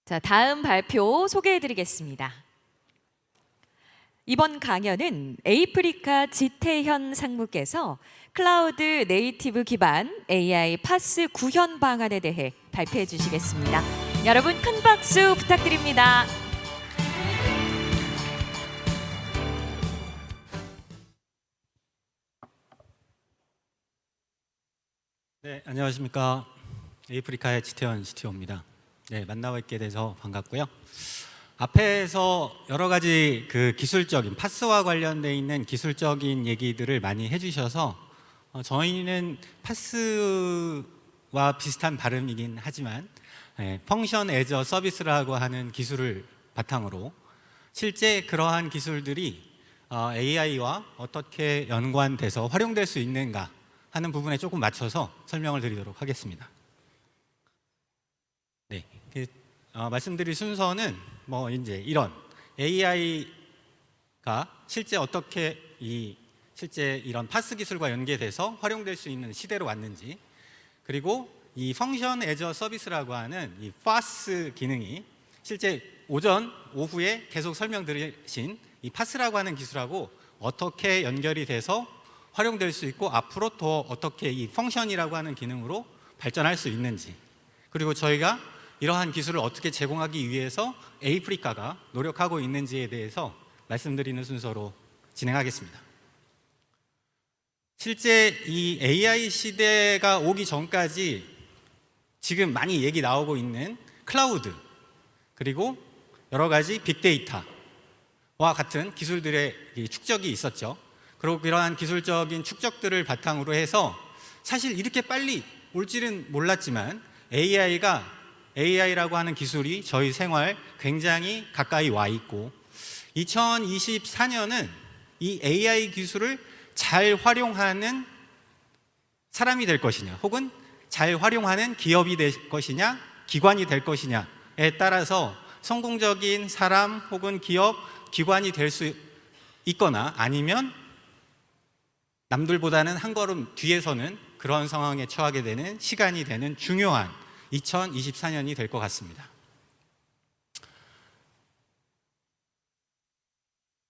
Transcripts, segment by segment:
자, 다음 발표 소개해드리겠습니다. 이번 강연은 에이프리카 지태현 상무께서 클라우드 네이티브 기반 AI 파스 구현 방안에 대해 발표해 주시겠습니다. 여러분 큰 박수 부탁드립니다. 네, 안녕하십니까. 에이프리카의 지태현 CTO입니다. 네, 만나뵙게 돼서 반갑고요. 앞에서 여러 가지 기술적인 파스와 관련돼 있는 기술적인 얘기들을 많이 해주셔서 저희는 파스와 비슷한 발음이긴 하지만 펑션 애저 서비스라고 하는 기술을 바탕으로 실제 그러한 기술들이 AI와 어떻게 연관돼서 활용될 수 있는가 하는 부분에 조금 맞춰서 설명을 드리도록 하겠습니다. 네, 말씀드릴 순서는 이제 이런 AI가 실제 어떻게 실제 이런 파스 기술과 연계돼서 활용될 수 있는 시대로 왔는지, 그리고 이 펑션 애저 서비스라고 하는 이 파스 기능이 실제 오전, 오후에 계속 설명드리신 이 파스라고 하는 기술하고 어떻게 연결이 돼서 활용될 수 있고 앞으로 더 어떻게 이 펑션이라고 하는 기능으로 발전할 수 있는지, 그리고 저희가 이러한 기술을 어떻게 제공하기 위해서 에이프리카가 노력하고 있는지에 대해서 말씀드리는 순서로 진행하겠습니다. 실제 이 AI 시대가 오기 전까지 지금 많이 얘기 나오고 있는 클라우드, 그리고 여러 가지 빅데이터와 같은 기술들의 축적이 있었죠. 그리고 그러한 기술적인 축적들을 바탕으로 해서 사실 이렇게 빨리 올지는 몰랐지만 AI라고 하는 기술이 저희 생활 굉장히 가까이 와 있고, 2024년은 이 AI 기술을 잘 활용하는 사람이 될 것이냐, 혹은 잘 활용하는 기업이 될 것이냐, 기관이 될 것이냐에 따라서 성공적인 사람 혹은 기업, 기관이 될 수 있거나 아니면 남들보다는 한 걸음 뒤에서는 그런 상황에 처하게 되는 시간이 되는 중요한 2024년이 될 것 같습니다.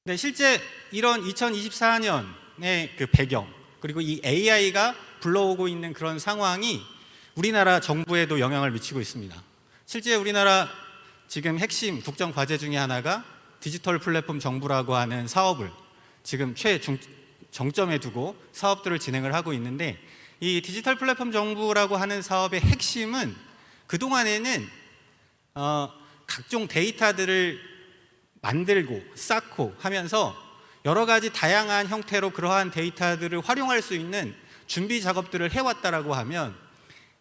네, 실제 이런 2024년의 배경, 그리고 이 AI가 불러오고 있는 그런 상황이 우리나라 정부에도 영향을 미치고 있습니다. 실제 우리나라 지금 핵심 국정 과제 중에 하나가 디지털 플랫폼 정부라고 하는 사업을 지금 정점에 두고 사업들을 진행을 하고 있는데, 이 디지털 플랫폼 정부라고 하는 사업의 핵심은 그동안에는 각종 데이터들을 만들고 쌓고 하면서 여러 가지 다양한 형태로 그러한 데이터들을 활용할 수 있는 준비 작업들을 해왔다라고 하면,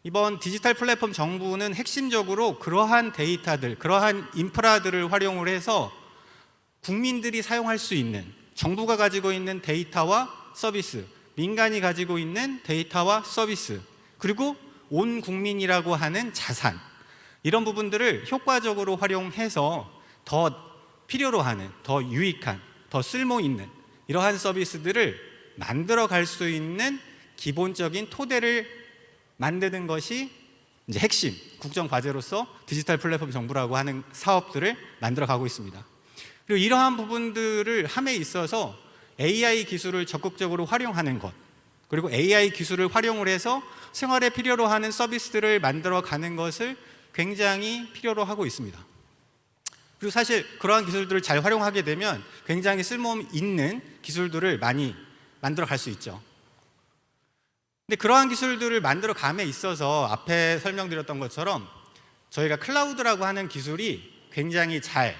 이번 디지털 플랫폼 정부는 핵심적으로 그러한 데이터들, 그러한 인프라들을 활용을 해서 국민들이 사용할 수 있는, 정부가 가지고 있는 데이터와 서비스, 민간이 가지고 있는 데이터와 서비스, 그리고 온 국민이라고 하는 자산, 이런 부분들을 효과적으로 활용해서 더 필요로 하는, 더 유익한, 더 쓸모 있는 이러한 서비스들을 만들어 갈 수 있는 기본적인 토대를 만드는 것이 이제 핵심 국정 과제로서 디지털 플랫폼 정부라고 하는 사업들을 만들어 가고 있습니다. 그리고 이러한 부분들을 함에 있어서 AI 기술을 적극적으로 활용하는 것, 그리고 AI 기술을 활용을 해서 생활에 필요로 하는 서비스들을 만들어 가는 것을 굉장히 필요로 하고 있습니다. 그리고 사실 그러한 기술들을 잘 활용하게 되면 굉장히 쓸모 있는 기술들을 많이 만들어 갈 수 있죠. 근데 그러한 기술들을 만들어 감에 있어서 앞에 설명드렸던 것처럼 저희가 클라우드라고 하는 기술이 굉장히 잘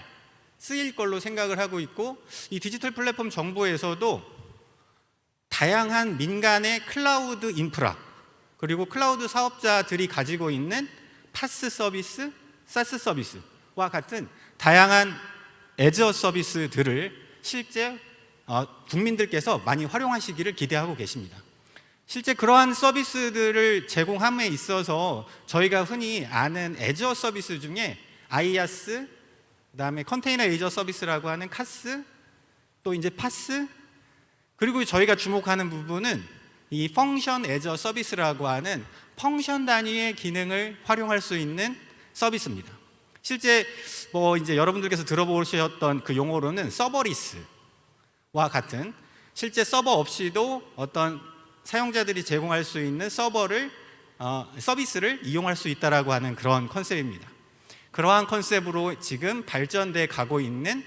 쓰일 걸로 생각을 하고 있고, 이 디지털 플랫폼 정보에서도 다양한 민간의 클라우드 인프라, 그리고 클라우드 사업자들이 가지고 있는 파스 서비스, 사스 서비스와 같은 다양한 애저 서비스들을 실제 국민들께서 많이 활용하시기를 기대하고 계십니다. 실제 그러한 서비스들을 제공함에 있어서 저희가 흔히 아는 애저 서비스 중에 아이아스, 그다음에 컨테이너 애저 서비스라고 하는 카스, 또 이제 파스, 그리고 저희가 주목하는 부분은 이 펑션 애저 서비스라고 하는 펑션 단위의 기능을 활용할 수 있는 서비스입니다. 실제 뭐 이제 여러분들께서 들어보셨던 그 용어로는 서버리스와 같은, 실제 서버 없이도 어떤 사용자들이 제공할 수 있는 서비스를 이용할 수 있다라고 하는 그런 컨셉입니다. 그러한 컨셉으로 지금 발전돼 가고 있는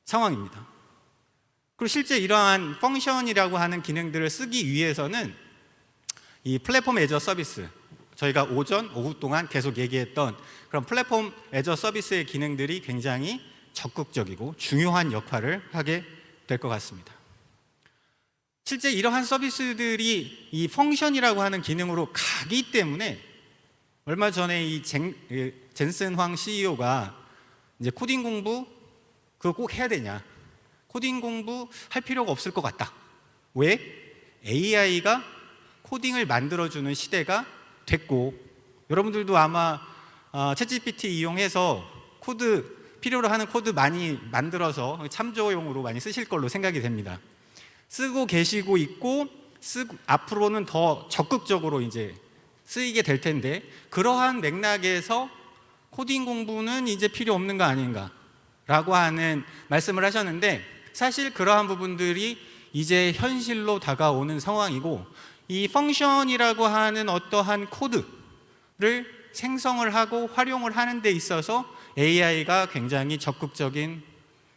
상황입니다. 그리고 실제 이러한 펑션이라고 하는 기능들을 쓰기 위해서는 이 플랫폼 애저 서비스, 저희가 오전, 오후 동안 계속 얘기했던 그런 플랫폼 애저 서비스의 기능들이 굉장히 적극적이고 중요한 역할을 하게 될 것 같습니다. 실제 이러한 서비스들이 이 펑션이라고 하는 기능으로 가기 때문에 얼마 전에 이 젠슨 황 CEO가 이제 코딩 공부 그거 꼭 해야 되냐? 코딩 공부 할 필요가 없을 것 같다. 왜? AI가 코딩을 만들어주는 시대가 됐고, 여러분들도 아마 챗GPT 이용해서 필요로 하는 코드 많이 만들어서 참조용으로 많이 쓰실 걸로 생각이 됩니다. 쓰고 계시고 있고 앞으로는 더 적극적으로 이제 쓰이게 될 텐데, 그러한 맥락에서 코딩 공부는 이제 필요 없는 거 아닌가라고 하는 말씀을 하셨는데, 사실 그러한 부분들이 이제 현실로 다가오는 상황이고, 이 펑션이라고 하는 어떠한 코드를 생성을 하고 활용을 하는 데 있어서 AI가 굉장히 적극적인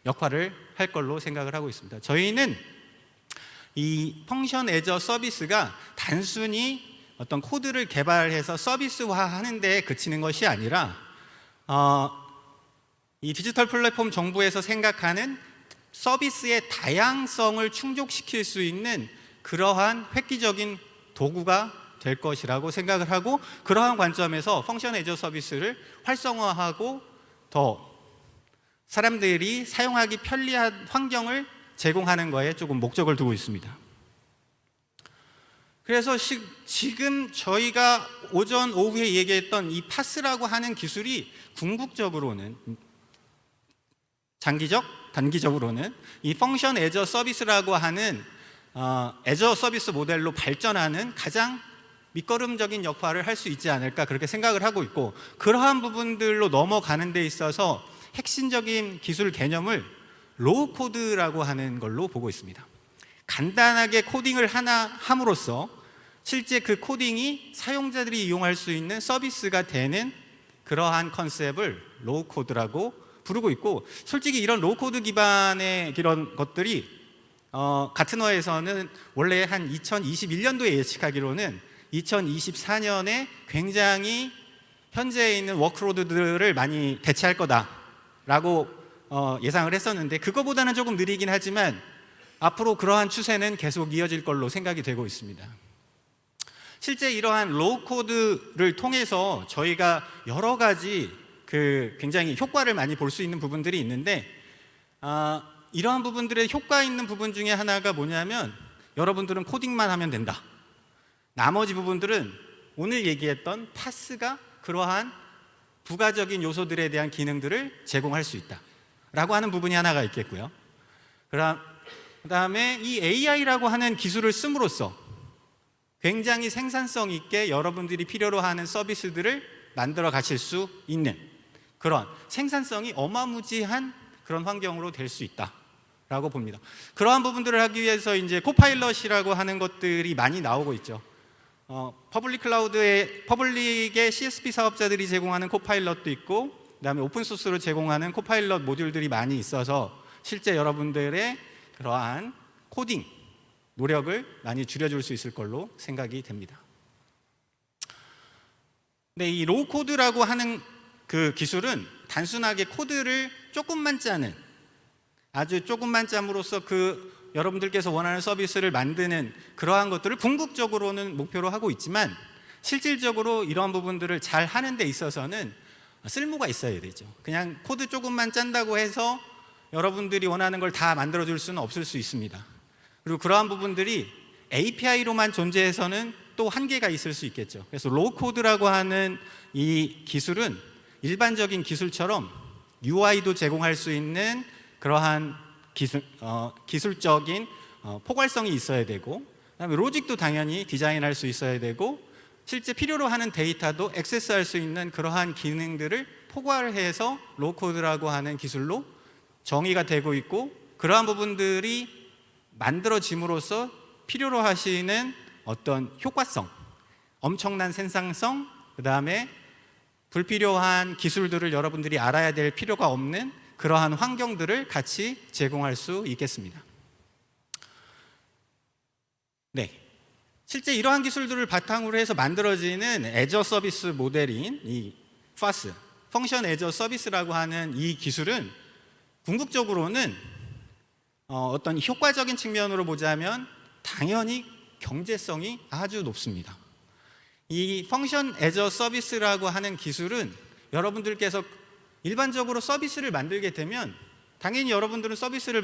역할을 할 걸로 생각을 하고 있습니다. 저희는 이 펑션 애저 서비스가 단순히 어떤 코드를 개발해서 서비스화하는 데 그치는 것이 아니라 이 디지털 플랫폼 정부에서 생각하는 서비스의 다양성을 충족시킬 수 있는 그러한 획기적인 도구가 될 것이라고 생각을 하고, 그러한 관점에서 펑션 애저 서비스를 활성화하고 더 사람들이 사용하기 편리한 환경을 제공하는 거에 조금 목적을 두고 있습니다. 그래서 지금 저희가 오전 오후에 얘기했던 이 파스라고 하는 기술이 궁극적으로는 단기적으로는 이 펑션 애저 서비스라고 하는 애저 서비스 모델로 발전하는 가장 밑거름적인 역할을 할 수 있지 않을까, 그렇게 생각을 하고 있고, 그러한 부분들로 넘어가는 데 있어서 핵심적인 기술 개념을 로우 코드라고 하는 걸로 보고 있습니다. 간단하게 코딩을 하나 함으로써 실제 그 코딩이 사용자들이 이용할 수 있는 서비스가 되는 그러한 컨셉을 로우 코드라고 부르고 있고, 솔직히 이런 로우 코드 기반의 이런 것들이 가트너에서는 원래 한 2021년도에 예측하기로는 2024년에 굉장히 현재에 있는 워크로드들을 많이 대체할 거다라고 예상을 했었는데, 그거보다는 조금 느리긴 하지만 앞으로 그러한 추세는 계속 이어질 걸로 생각이 되고 있습니다. 실제 이러한 로우 코드를 통해서 저희가 여러 가지 굉장히 효과를 많이 볼 수 있는 부분들이 있는데, 이러한 부분들의 효과 있는 부분 중에 하나가 뭐냐면, 여러분들은 코딩만 하면 된다. 나머지 부분들은 오늘 얘기했던 파스가 그러한 부가적인 요소들에 대한 기능들을 제공할 수 있다 라고 하는 부분이 하나가 있겠고요. 그다음에 이 AI라고 하는 기술을 씀으로써 굉장히 생산성 있게 여러분들이 필요로 하는 서비스들을 만들어 가실 수 있는 그런 생산성이 어마무지한 그런 환경으로 될 수 있다라고 봅니다. 그러한 부분들을 하기 위해서 이제 코파일럿이라고 하는 것들이 많이 나오고 있죠. 퍼블릭의 CSP 사업자들이 제공하는 코파일럿도 있고, 그다음에 오픈 소스로 제공하는 코파일럿 모듈들이 많이 있어서 실제 여러분들의 그러한 코딩 노력을 많이 줄여줄 수 있을 걸로 생각이 됩니다. 근데 이 로우 코드라고 하는 그 기술은 단순하게 코드를 조금만 짜는, 아주 조금만 짬으로써 여러분들께서 원하는 서비스를 만드는 그러한 것들을 궁극적으로는 목표로 하고 있지만, 실질적으로 이러한 부분들을 잘 하는 데 있어서는 쓸모가 있어야 되죠. 그냥 코드 조금만 짠다고 해서 여러분들이 원하는 걸 다 만들어줄 수는 없을 수 있습니다. 그리고 그러한 부분들이 API로만 존재해서는 또 한계가 있을 수 있겠죠. 그래서 로우 코드라고 하는 이 기술은 일반적인 기술처럼 UI도 제공할 수 있는 그러한 기술적인 포괄성이 있어야 되고, 그다음에 로직도 당연히 디자인할 수 있어야 되고, 실제 필요로 하는 데이터도 액세스할 수 있는 그러한 기능들을 포괄해서 로우코드라고 하는 기술로 정의가 되고 있고, 그러한 부분들이 만들어짐으로써 필요로 하시는 어떤 효과성, 엄청난 생산성, 그 다음에 불필요한 기술들을 여러분들이 알아야 될 필요가 없는 그러한 환경들을 같이 제공할 수 있겠습니다. 네, 실제 이러한 기술들을 바탕으로 해서 만들어지는 애저 서비스 모델인 이 FaaS, 펑션 애저 서비스라고 하는 이 기술은 궁극적으로는 어떤 효과적인 측면으로 보자면 당연히 경제성이 아주 높습니다. 이 펑션 애저 서비스라고 하는 기술은 여러분들께서 일반적으로 서비스를 만들게 되면 당연히 여러분들은 서비스를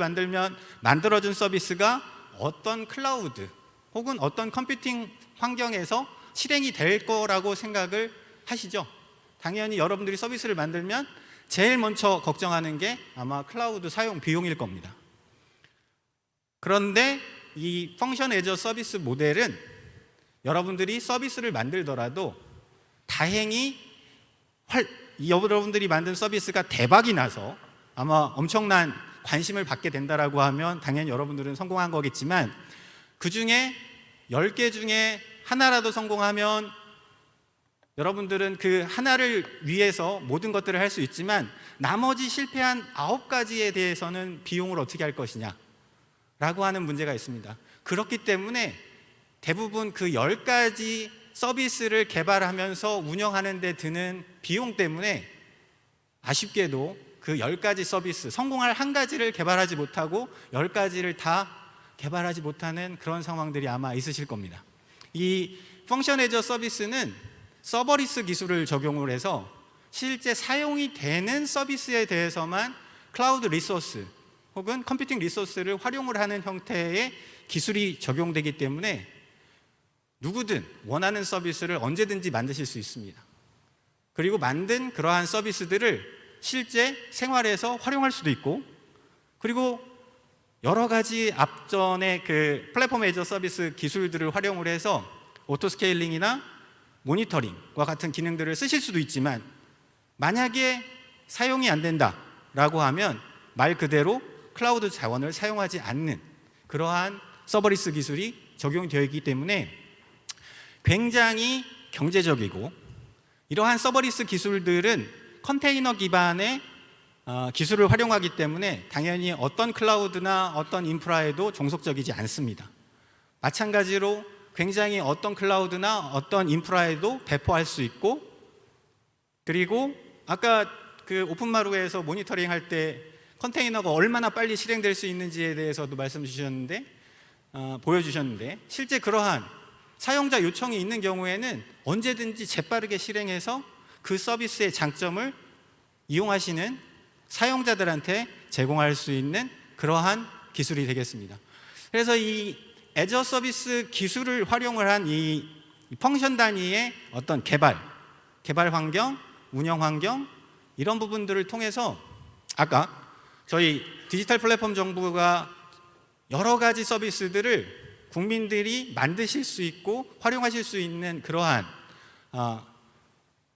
만들어준 서비스가 어떤 클라우드 혹은 어떤 컴퓨팅 환경에서 실행이 될 거라고 생각을 하시죠. 당연히 여러분들이 서비스를 만들면 제일 먼저 걱정하는 게 아마 클라우드 사용 비용일 겁니다. 그런데 이 펑션 애저 서비스 모델은 여러분들이 서비스를 만들더라도 다행히 여러분들이 만든 서비스가 대박이 나서 아마 엄청난 관심을 받게 된다라고 하면 당연히 여러분들은 성공한 거겠지만, 그 중에 10개 중에 하나라도 성공하면 여러분들은 그 하나를 위해서 모든 것들을 할 수 있지만 나머지 실패한 9가지에 대해서는 비용을 어떻게 할 것이냐 라고 하는 문제가 있습니다. 그렇기 때문에 대부분 그 10가지 서비스를 개발하면서 운영하는 데 드는 비용 때문에 아쉽게도 그 10가지 서비스, 성공할 한 가지를 개발하지 못하고 10가지를 다 개발하지 못하는 그런 상황들이 아마 있으실 겁니다. 이 펑션 애저 서비스는 서버리스 기술을 적용을 해서 실제 사용이 되는 서비스에 대해서만 클라우드 리소스 혹은 컴퓨팅 리소스를 활용을 하는 형태의 기술이 적용되기 때문에 누구든 원하는 서비스를 언제든지 만드실 수 있습니다. 그리고 만든 그러한 서비스들을 실제 생활에서 활용할 수도 있고, 그리고 여러 가지 앞전에 그 플랫폼 애저 서비스 기술들을 활용을 해서 오토 스케일링이나 모니터링과 같은 기능들을 쓰실 수도 있지만, 만약에 사용이 안 된다라고 하면 말 그대로 클라우드 자원을 사용하지 않는 그러한 서버리스 기술이 적용되어 있기 때문에 굉장히 경제적이고, 이러한 서버리스 기술들은 컨테이너 기반의 기술을 활용하기 때문에 당연히 어떤 클라우드나 어떤 인프라에도 종속적이지 않습니다. 마찬가지로 굉장히 어떤 클라우드나 어떤 인프라에도 배포할 수 있고, 그리고 아까 그 오픈마루에서 모니터링 할 때 컨테이너가 얼마나 빨리 실행될 수 있는지에 대해서도 말씀 주셨는데 보여주셨는데, 실제 그러한 사용자 요청이 있는 경우에는 언제든지 재빠르게 실행해서 그 서비스의 장점을 이용하시는 사용자들한테 제공할 수 있는 그러한 기술이 되겠습니다. 그래서 이 애저 서비스 기술을 활용을 한 이 펑션 단위의 어떤 개발 환경, 운영 환경, 이런 부분들을 통해서 아까 저희 디지털 플랫폼 정부가 여러 가지 서비스들을 국민들이 만드실 수 있고 활용하실 수 있는 그러한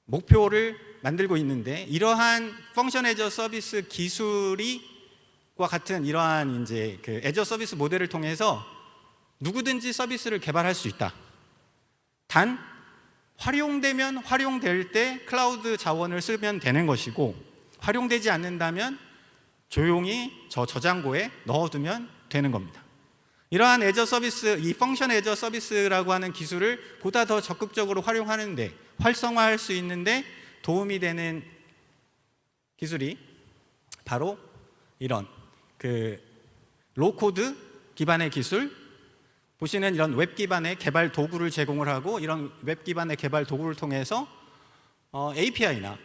목표를 만들고 있는데, 이러한 펑션 애저 서비스 기술과 같은 이러한 이제 그 애저 서비스 모델을 통해서 누구든지 서비스를 개발할 수 있다. 단 활용되면 활용될 때 클라우드 자원을 쓰면 되는 것이고, 활용되지 않는다면 조용히 저장고에 넣어두면 되는 겁니다. 이러한 애저 서비스, 이 펑션 애저 서비스라고 하는 기술을 보다 더 적극적으로 활용하는데, 활성화할 수 있는데 도움이 되는 기술이 바로 이런 그 로코드 기반의 기술, 보시는 이런 웹 기반의 개발 도구를 제공을 하고, 이런 웹 기반의 개발 도구를 통해서 API나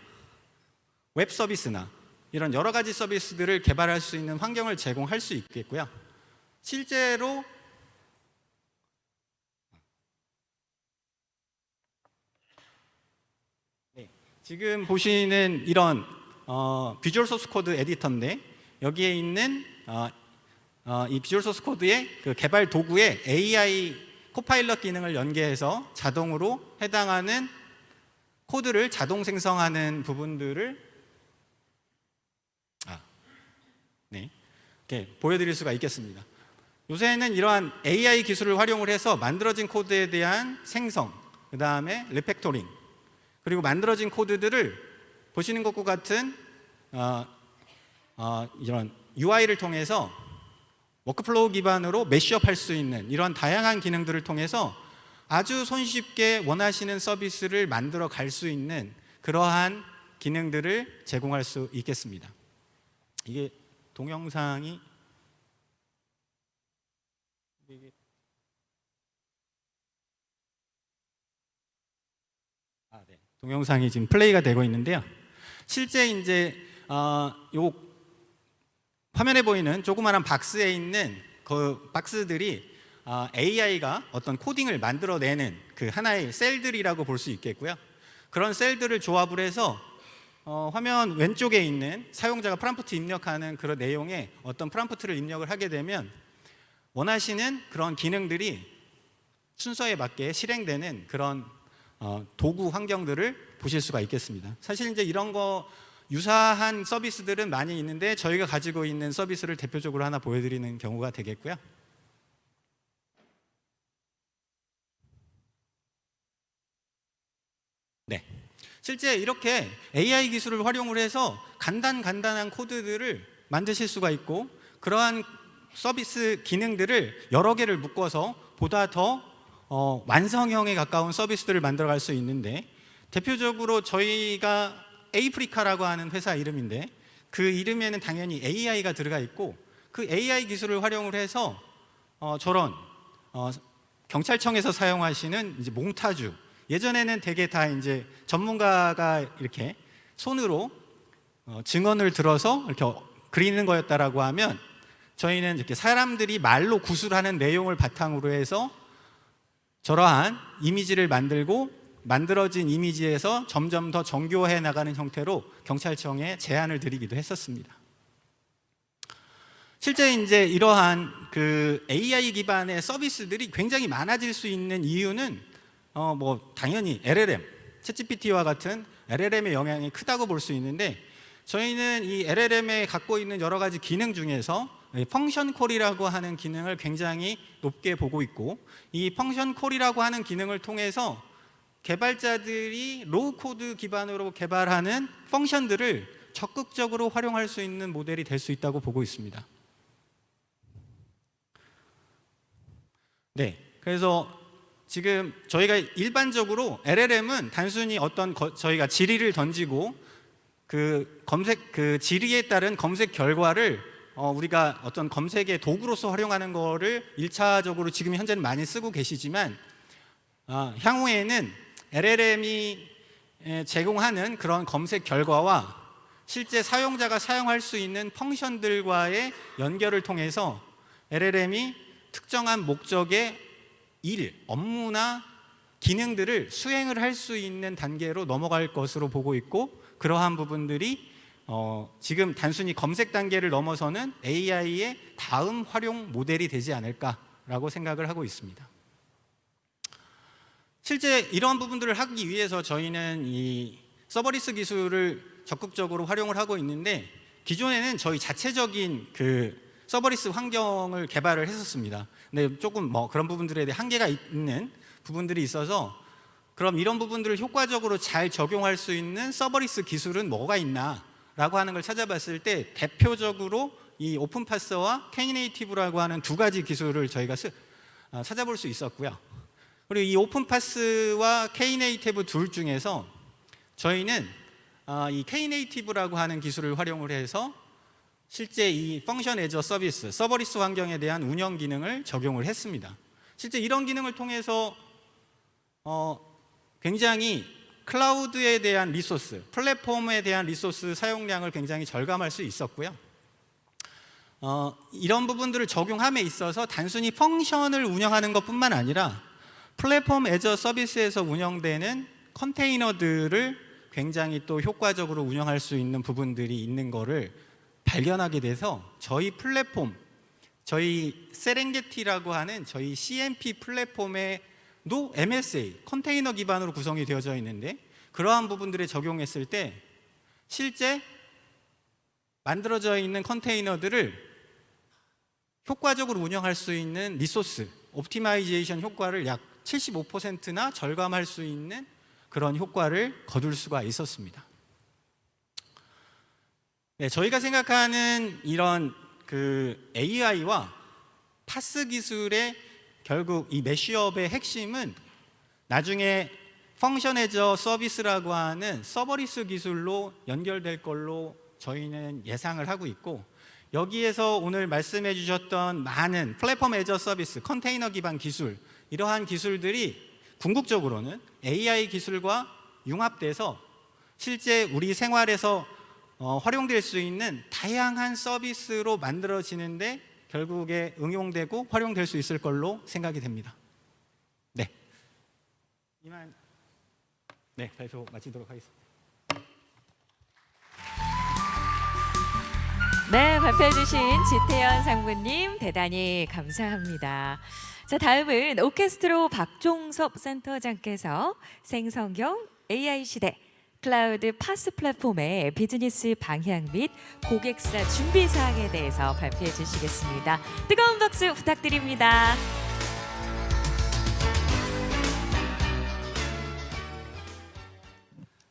웹 서비스나 이런 여러 가지 서비스들을 개발할 수 있는 환경을 제공할 수 있겠고요. 실제로 지금 보시는 이런 비주얼 소스 코드 에디터인데, 여기에 있는 이 비주얼 소스 코드의 그 개발 도구에 AI 코파일럿 기능을 연계해서 자동으로 해당하는 코드를 자동 생성하는 부분들을 이렇게 보여드릴 수가 있겠습니다. 요새는 이러한 AI 기술을 활용을 해서 만들어진 코드에 대한 생성, 그 다음에 리팩토링, 그리고 만들어진 코드들을 보시는 것과 같은 이런 UI를 통해서 워크플로우 기반으로 매시업 할 수 있는 이런 다양한 기능들을 통해서 아주 손쉽게 원하시는 서비스를 만들어 갈 수 있는 그러한 기능들을 제공할 수 있겠습니다. 이게 동영상이 동영상이 지금 플레이가 되고 있는데요. 실제 이제 요 화면에 보이는 조그마한 박스에 있는 그 박스들이 AI가 어떤 코딩을 만들어내는 그 하나의 셀들이라고 볼 수 있겠고요. 그런 셀들을 조합을 해서 화면 왼쪽에 있는 사용자가 프롬프트 입력하는 그런 내용에 어떤 프롬프트를 입력을 하게 되면 원하시는 그런 기능들이 순서에 맞게 실행되는 그런 도구 환경들을 보실 수가 있겠습니다. 사실 이제 이런 거 유사한 서비스들은 많이 있는데 저희가 가지고 있는 서비스를 대표적으로 하나 보여드리는 경우가 되겠고요. 네, 실제 이렇게 AI 기술을 활용을 해서 간단한 코드들을 만드실 수가 있고 그러한 서비스 기능들을 여러 개를 묶어서 보다 더 완성형에 가까운 서비스들을 만들어갈 수 있는데 대표적으로 저희가 에이프리카라고 하는 회사 이름인데 그 이름에는 당연히 AI가 들어가 있고 그 AI 기술을 활용을 해서 저런 경찰청에서 사용하시는 이제 몽타주 예전에는 되게 다 이제 전문가가 이렇게 손으로 증언을 들어서 이렇게 그리는 거였다라고 하면 저희는 이렇게 사람들이 말로 구술하는 내용을 바탕으로 해서 저러한 이미지를 만들고 만들어진 이미지에서 점점 더 정교해 나가는 형태로 경찰청에 제안을 드리기도 했었습니다. 실제 이제 이러한 그 AI 기반의 서비스들이 굉장히 많아질 수 있는 이유는 뭐 당연히 LLM, 챗GPT와 같은 LLM의 영향이 크다고 볼 수 있는데 저희는 이 LLM에 갖고 있는 여러 가지 기능 중에서 펑션 콜이라고 하는 기능을 굉장히 높게 보고 있고 이 펑션 콜이라고 하는 기능을 통해서 개발자들이 로우 코드 기반으로 개발하는 펑션들을 적극적으로 활용할 수 있는 모델이 될 수 있다고 보고 있습니다. 네, 그래서 지금 저희가 일반적으로 LLM은 단순히 어떤 저희가 질의를 던지고 그 질의에 따른 검색 결과를 우리가 어떤 검색의 도구로서 활용하는 거를 1차적으로 지금 현재는 많이 쓰고 계시지만 향후에는 LLM이 제공하는 그런 검색 결과와 실제 사용자가 사용할 수 있는 펑션들과의 연결을 통해서 LLM이 특정한 목적의 업무나 기능들을 수행을 할 수 있는 단계로 넘어갈 것으로 보고 있고 그러한 부분들이 지금 단순히 검색 단계를 넘어서는 AI의 다음 활용 모델이 되지 않을까라고 생각을 하고 있습니다. 실제 이러한 부분들을 하기 위해서 저희는 이 서버리스 기술을 적극적으로 활용을 하고 있는데 기존에는 저희 자체적인 그 서버리스 환경을 개발을 했었습니다. 근데 조금 그런 부분들에 대해 한계가 있는 부분들이 있어서 그럼 이런 부분들을 효과적으로 잘 적용할 수 있는 서버리스 기술은 뭐가 있나 라고 하는 걸 찾아봤을 때 대표적으로 이 오픈파스와 K네이티브라고 하는 두 가지 기술을 저희가 찾아볼 수 있었고요. 그리고 이 오픈파스와 K네이티브 둘 중에서 저희는 이 K네이티브라고 하는 기술을 활용을 해서 실제 이 펑션 애저 서비스, 서버리스 환경에 대한 운영 기능을 적용을 했습니다. 실제 이런 기능을 통해서 굉장히 클라우드에 대한 리소스, 플랫폼에 대한 리소스 사용량을 굉장히 절감할 수 있었고요. 이런 부분들을 적용함에 있어서 단순히 펑션을 운영하는 것뿐만 아니라 플랫폼 애저 서비스에서 운영되는 컨테이너들을 굉장히 또 효과적으로 운영할 수 있는 부분들이 있는 거를 발견하게 돼서 저희 플랫폼 저희 세렝게티라고 하는 저희 CMP 플랫폼에도 MSA, 컨테이너 기반으로 구성이 되어져 있는데 그러한 부분들에 적용했을 때 실제 만들어져 있는 컨테이너들을 효과적으로 운영할 수 있는 리소스, 옵티마이제이션 효과를 약 75%나 절감할 수 있는 그런 효과를 거둘 수가 있었습니다. 네, 저희가 생각하는 이런 AI와 파스 기술의 결국 이 매쉬업의 핵심은 나중에 펑션 애저 서비스라고 하는 서버리스 기술로 연결될 걸로 저희는 예상을 하고 있고, 여기에서 오늘 말씀해 주셨던 많은 플랫폼 애저 서비스, 컨테이너 기반 기술, 이러한 기술들이 궁극적으로는 AI 기술과 융합돼서 실제 우리 생활에서 활용될 수 있는 다양한 서비스로 만들어지는데 결국에 응용되고 활용될 수 있을 걸로 생각이 됩니다. 네, 이만 발표 마치도록 하겠습니다. 네, 발표해주신 지태현 상무님 대단히 감사합니다. 자, 다음은 오케스트로 박종섭 센터장께서 생성형 AI 시대 클라우드 파스 플랫폼의 비즈니스 방향 및 고객사 준비 사항에 대해서 발표해 주시겠습니다. 뜨거운 박수 부탁드립니다.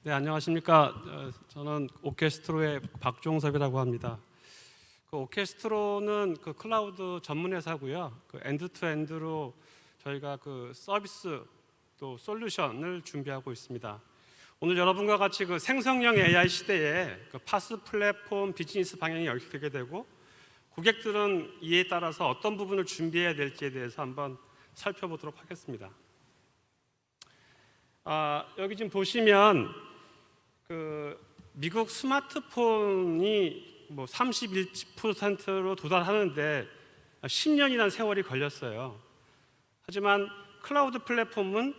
네, 안녕하십니까. 저는 오케스트로의 박종섭이라고 합니다. 오케스트로는 클라우드 전문 회사고요. 엔드투엔드로 저희가 서비스 또 솔루션을 준비하고 있습니다. 오늘 여러분과 같이 생성형 AI 시대에 파스 플랫폼 비즈니스 방향이 이렇게 되게 되고 고객들은 이에 따라서 어떤 부분을 준비해야 될지에 대해서 한번 살펴보도록 하겠습니다. 여기 지금 보시면 미국 스마트폰이 31%로 도달하는데 10년이라는 세월이 걸렸어요. 하지만 클라우드 플랫폼은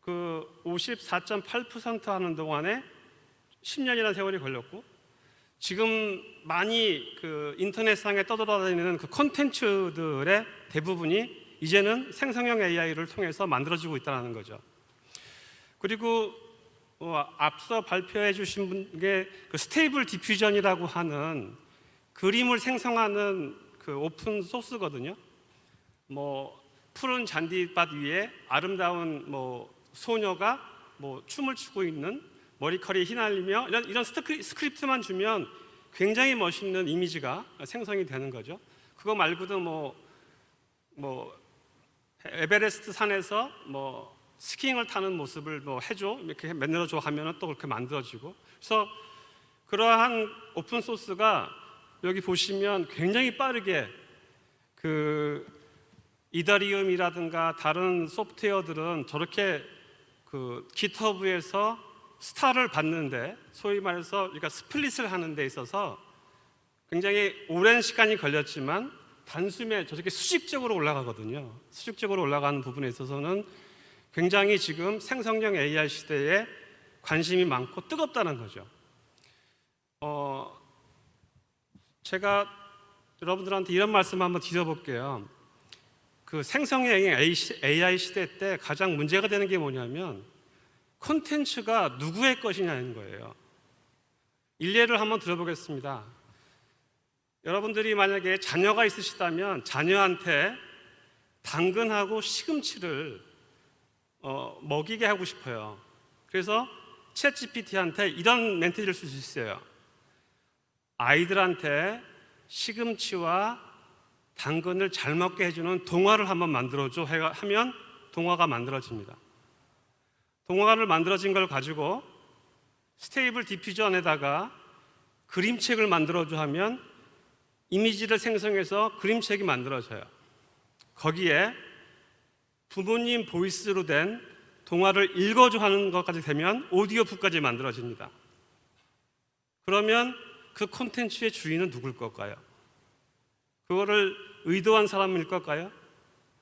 54.8% 하는 동안에 10년이라는 세월이 걸렸고, 지금 많이 인터넷상에 떠돌아다니는 콘텐츠들의 대부분이 이제는 생성형 AI를 통해서 만들어지고 있다는 거죠. 그리고 앞서 발표해 주신 분께 스테이블 디퓨전이라고 하는 그림을 생성하는 오픈 소스거든요. 푸른 잔디밭 위에 아름다운 소녀가 춤을 추고 있는, 머리카락이 휘날리며 이런 스크립트만 주면 굉장히 멋있는 이미지가 생성이 되는 거죠. 그거 말고도 에베레스트 산에서 스키잉을 타는 모습을 해줘, 이렇게 만들어줘 하면 또 그렇게 만들어지고, 그래서 그러한 오픈 소스가 여기 보시면 굉장히 빠르게 이더리움이라든가 다른 소프트웨어들은 저렇게 깃허브에서 스타를 받는데, 소위 말해서 그러니까 스플릿을 하는 데 있어서 굉장히 오랜 시간이 걸렸지만 단숨에 저렇게 수직적으로 올라가거든요. 수직적으로 올라가는 부분에 있어서는 굉장히 지금 생성형 AI 시대에 관심이 많고 뜨겁다는 거죠. 제가 여러분들한테 이런 말씀 한번 드려볼게요. 생성형 AI 시대 때 가장 문제가 되는 게 뭐냐면 콘텐츠가 누구의 것이냐는 거예요. 일례를 한번 들어보겠습니다. 여러분들이 만약에 자녀가 있으시다면 자녀한테 당근하고 시금치를 먹이게 하고 싶어요. 그래서 챗GPT한테 이런 멘트를 쓸 수 있어요. 아이들한테 시금치와 당근을 잘 먹게 해주는 동화를 한번 만들어줘 하면 동화가 만들어집니다. 동화를 만들어진 걸 가지고 스테이블 디퓨전에다가 그림책을 만들어줘 하면 이미지를 생성해서 그림책이 만들어져요. 거기에 부모님 보이스로 된 동화를 읽어줘 하는 것까지 되면 오디오북까지 만들어집니다. 그러면 그 콘텐츠의 주인은 누굴 걸까요? 그거를 의도한 사람일 걸까요?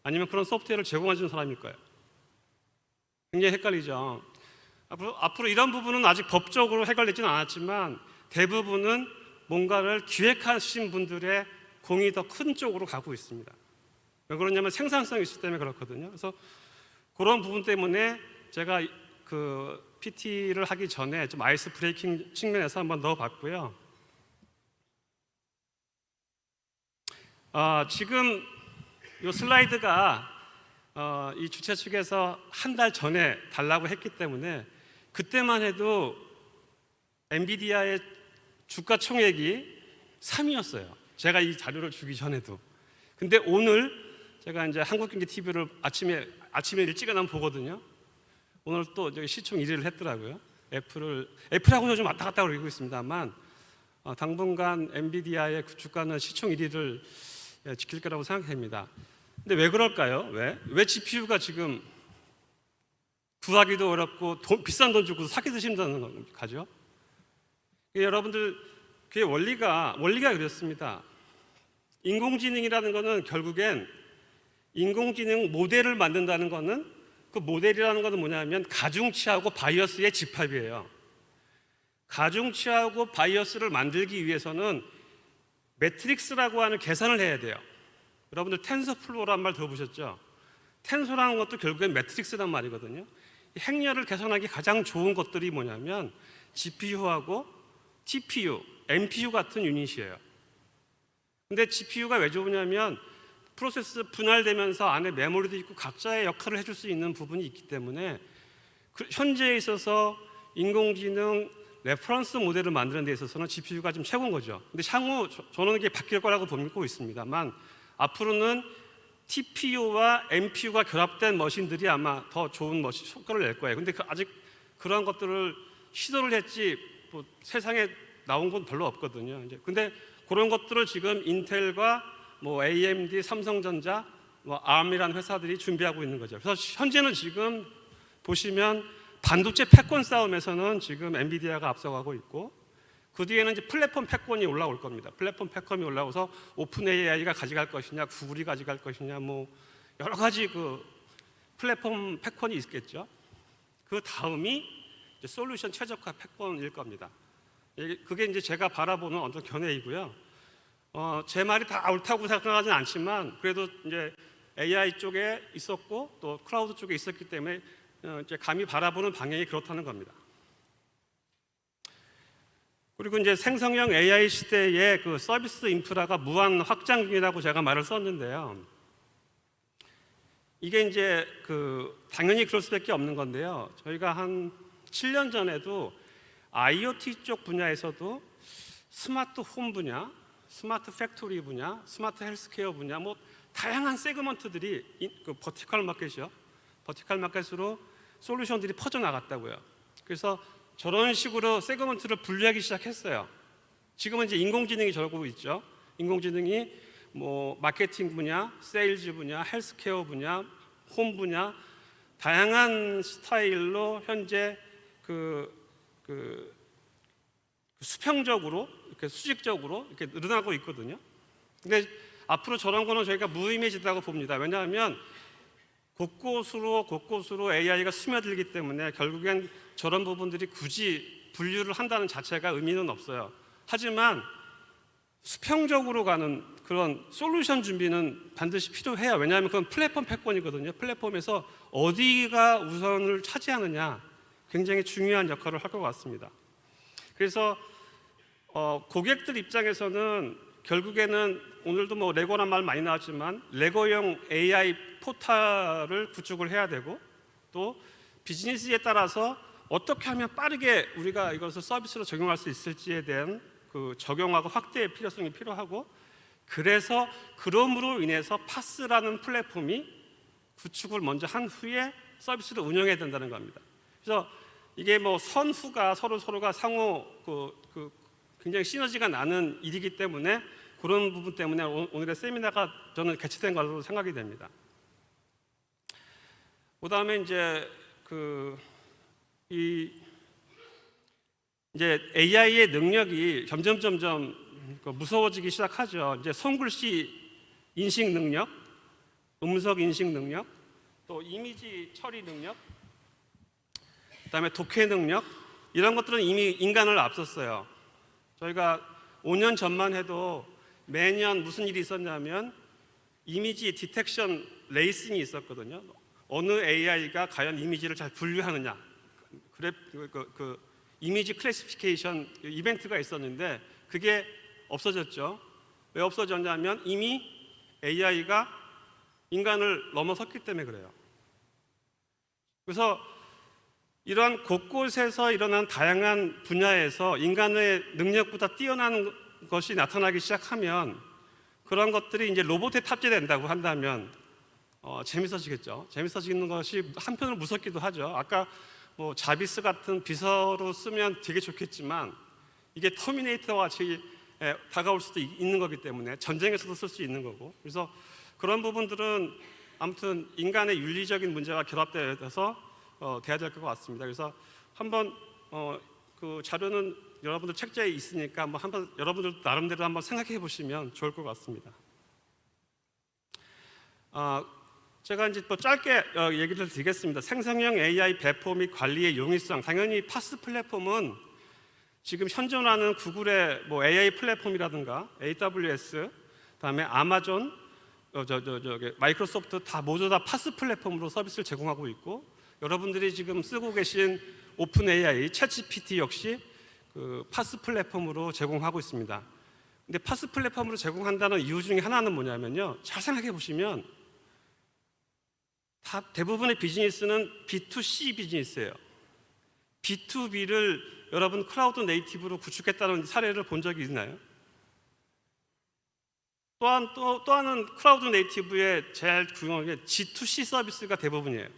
아니면 그런 소프트웨어를 제공해 주는 사람일까요? 굉장히 헷갈리죠. 앞으로 이런 부분은 아직 법적으로 해결되지는 않았지만 대부분은 뭔가를 기획하신 분들의 공이 더 큰 쪽으로 가고 있습니다. 왜 그러냐면 생산성 이슈 때문에 그렇거든요. 그래서 그런 부분 때문에 제가 그 PT를 하기 전에 좀 아이스 브레이킹 측면에서 한번 넣어봤고요. 지금 이 슬라이드가 이 주최 측에서 한 달 전에 달라고 했기 때문에 그때만 해도 엔비디아의 주가 총액이 3위였어요. 제가 이 자료를 주기 전에도. 근데 오늘 제가 이제 한국경제TV를 아침에 일찍 일어나면 보거든요. 오늘 또 저기 시총 1위를 했더라고요. 애플하고는 좀 왔다 갔다 그러고 있습니다만 당분간 엔비디아의 주가는 시총 1위를 지킬 거라고 생각합니다. 근데 왜 그럴까요? 왜 GPU가 지금 구하기도 어렵고 비싼 돈 주고 사기도 힘든 거죠? 여러분들 그게 원리가 그렇습니다. 인공지능이라는 거는 결국엔 인공지능 모델을 만든다는 거는 그 모델이라는 것은 뭐냐면 가중치하고 바이어스의 집합이에요. 가중치하고 바이어스를 만들기 위해서는 매트릭스라고 하는 계산을 해야 돼요. 여러분들 텐서플로우라는 말 들어보셨죠? 텐소라는 것도 결국엔 매트릭스란 말이거든요. 행렬을 계산하기 가장 좋은 것들이 뭐냐면 GPU하고 TPU, NPU 같은 유닛이에요. 근데 GPU가 왜 좋으냐면 프로세스 분할되면서 안에 메모리도 있고 각자의 역할을 해줄 수 있는 부분이 있기 때문에 현재에 있어서 인공지능 레퍼런스 모델을 만드는 데 있어서는 GPU가 좀 최고인 거죠. 근데 향후 저는 이게 바뀔 거라고 보고 있습니다만 앞으로는 TPU와 NPU가 결합된 머신들이 아마 더 좋은 효과를 낼 거예요. 근데 아직 그런 것들을 시도를 했지 뭐 세상에 나온 건 별로 없거든요. 근데 그런 것들을 지금 인텔과 뭐 AMD, 삼성전자, 뭐 ARM이라는 회사들이 준비하고 있는 거죠. 그래서 현재는 지금 보시면 반도체 패권 싸움에서는 지금 엔비디아가 앞서가고 있고 그 뒤에는 이제 플랫폼 패권이 올라올 겁니다. 플랫폼 패권이 올라오서 오픈 AI가 가져갈 것이냐, 구글이 가져갈 것이냐, 뭐 여러 가지 그 플랫폼 패권이 있겠죠. 그 다음이 이제 솔루션 최적화 패권일 겁니다. 그게 이제 제가 바라보는 어떤 견해이고요. 제 말이 다 옳다고 생각하지는 않지만 그래도 이제 AI 쪽에 있었고 또 클라우드 쪽에 있었기 때문에 이제 감히 바라보는 방향이 그렇다는 겁니다. 그리고 이제 생성형 AI 시대의 그 서비스 인프라가 무한 확장 중이라고 제가 말을 썼는데요. 이게 이제 당연히 그럴 수밖에 없는 건데요. 저희가 한 7년 전에도 IoT 쪽 분야에서도 스마트 홈 분야, 스마트 팩토리 분야, 스마트 헬스케어 분야, 뭐 다양한 세그먼트들이 버티컬 마켓이요. 버티컬 마켓으로 솔루션들이 퍼져 나갔다고요. 그래서 저런 식으로 세그먼트를 분류하기 시작했어요. 지금은 이제 인공지능이 저러고 있죠. 인공지능이 뭐 마케팅 분야, 세일즈 분야, 헬스케어 분야, 홈 분야 다양한 스타일로 현재 수평적으로 이렇게 수직적으로 이렇게 늘어나고 있거든요. 근데 앞으로 저런 거는 저희가 무의미해지다고 봅니다. 왜냐하면 곳곳으로 AI가 스며들기 때문에 결국엔 저런 부분들이 굳이 분류를 한다는 자체가 의미는 없어요. 하지만 수평적으로 가는 그런 솔루션 준비는 반드시 필요해요. 왜냐하면 그건 플랫폼 패권이거든요. 플랫폼에서 어디가 우선을 차지하느냐 굉장히 중요한 역할을 할 것 같습니다. 그래서 고객들 입장에서는 결국에는 오늘도 뭐 레고란 말 많이 나왔지만 레고형 AI 포탈을 구축을 해야 되고 또 비즈니스에 따라서 어떻게 하면 빠르게 우리가 이것을 서비스로 적용할 수 있을지에 대한 그 적용하고 확대의 필요성이 필요하고 그래서 그럼으로 인해서 파스라는 플랫폼이 구축을 먼저 한 후에 서비스를 운영해야 된다는 겁니다. 그래서 이게 뭐 선후가 서로가 상호 굉장히 시너지가 나는 일이기 때문에 그런 부분 때문에 오늘의 세미나가 저는 개최된 걸로 생각이 됩니다. 그다음에 이제 이제 AI의 능력이 점점 무서워지기 시작하죠. 이제 손글씨 인식 능력, 음성 인식 능력, 또 이미지 처리 능력, 그다음에 독해 능력 이런 것들은 이미 인간을 앞섰어요. 저희가 5년 전만 해도 매년 무슨 일이 있었냐면 이미지 디텍션 레이싱이 있었거든요. 어느 AI가 과연 이미지를 잘 분류하느냐, 이미지 클래시피케이션 이벤트가 있었는데 그게 없어졌죠. 왜 없어졌냐면 이미 AI가 인간을 넘어섰기 때문에 그래요. 그래서 이러한 곳곳에서 일어난 다양한 분야에서 인간의 능력보다 뛰어난 것이 나타나기 시작하면 그런 것들이 이제 로봇에 탑재된다고 한다면 재밌어지겠죠. 재밌어지는 것이 한편으로 무섭기도 하죠. 아까 뭐 자비스 같은 비서로 쓰면 되게 좋겠지만 이게 터미네이터와 같이 다가올 수도 있는 거기 때문에 전쟁에서도 쓸 수 있는 거고, 그래서 그런 부분들은 아무튼 인간의 윤리적인 문제와 결합되어서 돼야 될 것 같습니다. 그래서 한번 그 자료는 여러분들 책자에 있으니까 한번 여러분들 나름대로 한번 생각해 보시면 좋을 것 같습니다. 제가 이제 또 짧게 얘기를 드리겠습니다. 생성형 AI 배포 및 관리의 용이성. 당연히 파스 플랫폼은 지금 현존하는 구글의 뭐 AI 플랫폼이라든가 AWS, 그다음에 아마존, 마이크로소프트 모두 다 파스 플랫폼으로 서비스를 제공하고 있고, 여러분들이 지금 쓰고 계신 오픈 AI, 챗GPT 역시 그 파스 플랫폼으로 제공하고 있습니다. 근데 파스 플랫폼으로 제공한다는 이유 중에 하나는 뭐냐면요, 잘 생각해 보시면 대부분의 비즈니스는 B2C 비즈니스예요. B2B를 여러분 클라우드 네이티브로 구축했다는 사례를 본 적이 있나요? 또 하나는 클라우드 네이티브의 제일 중요한 게 G2C 서비스가 대부분이에요.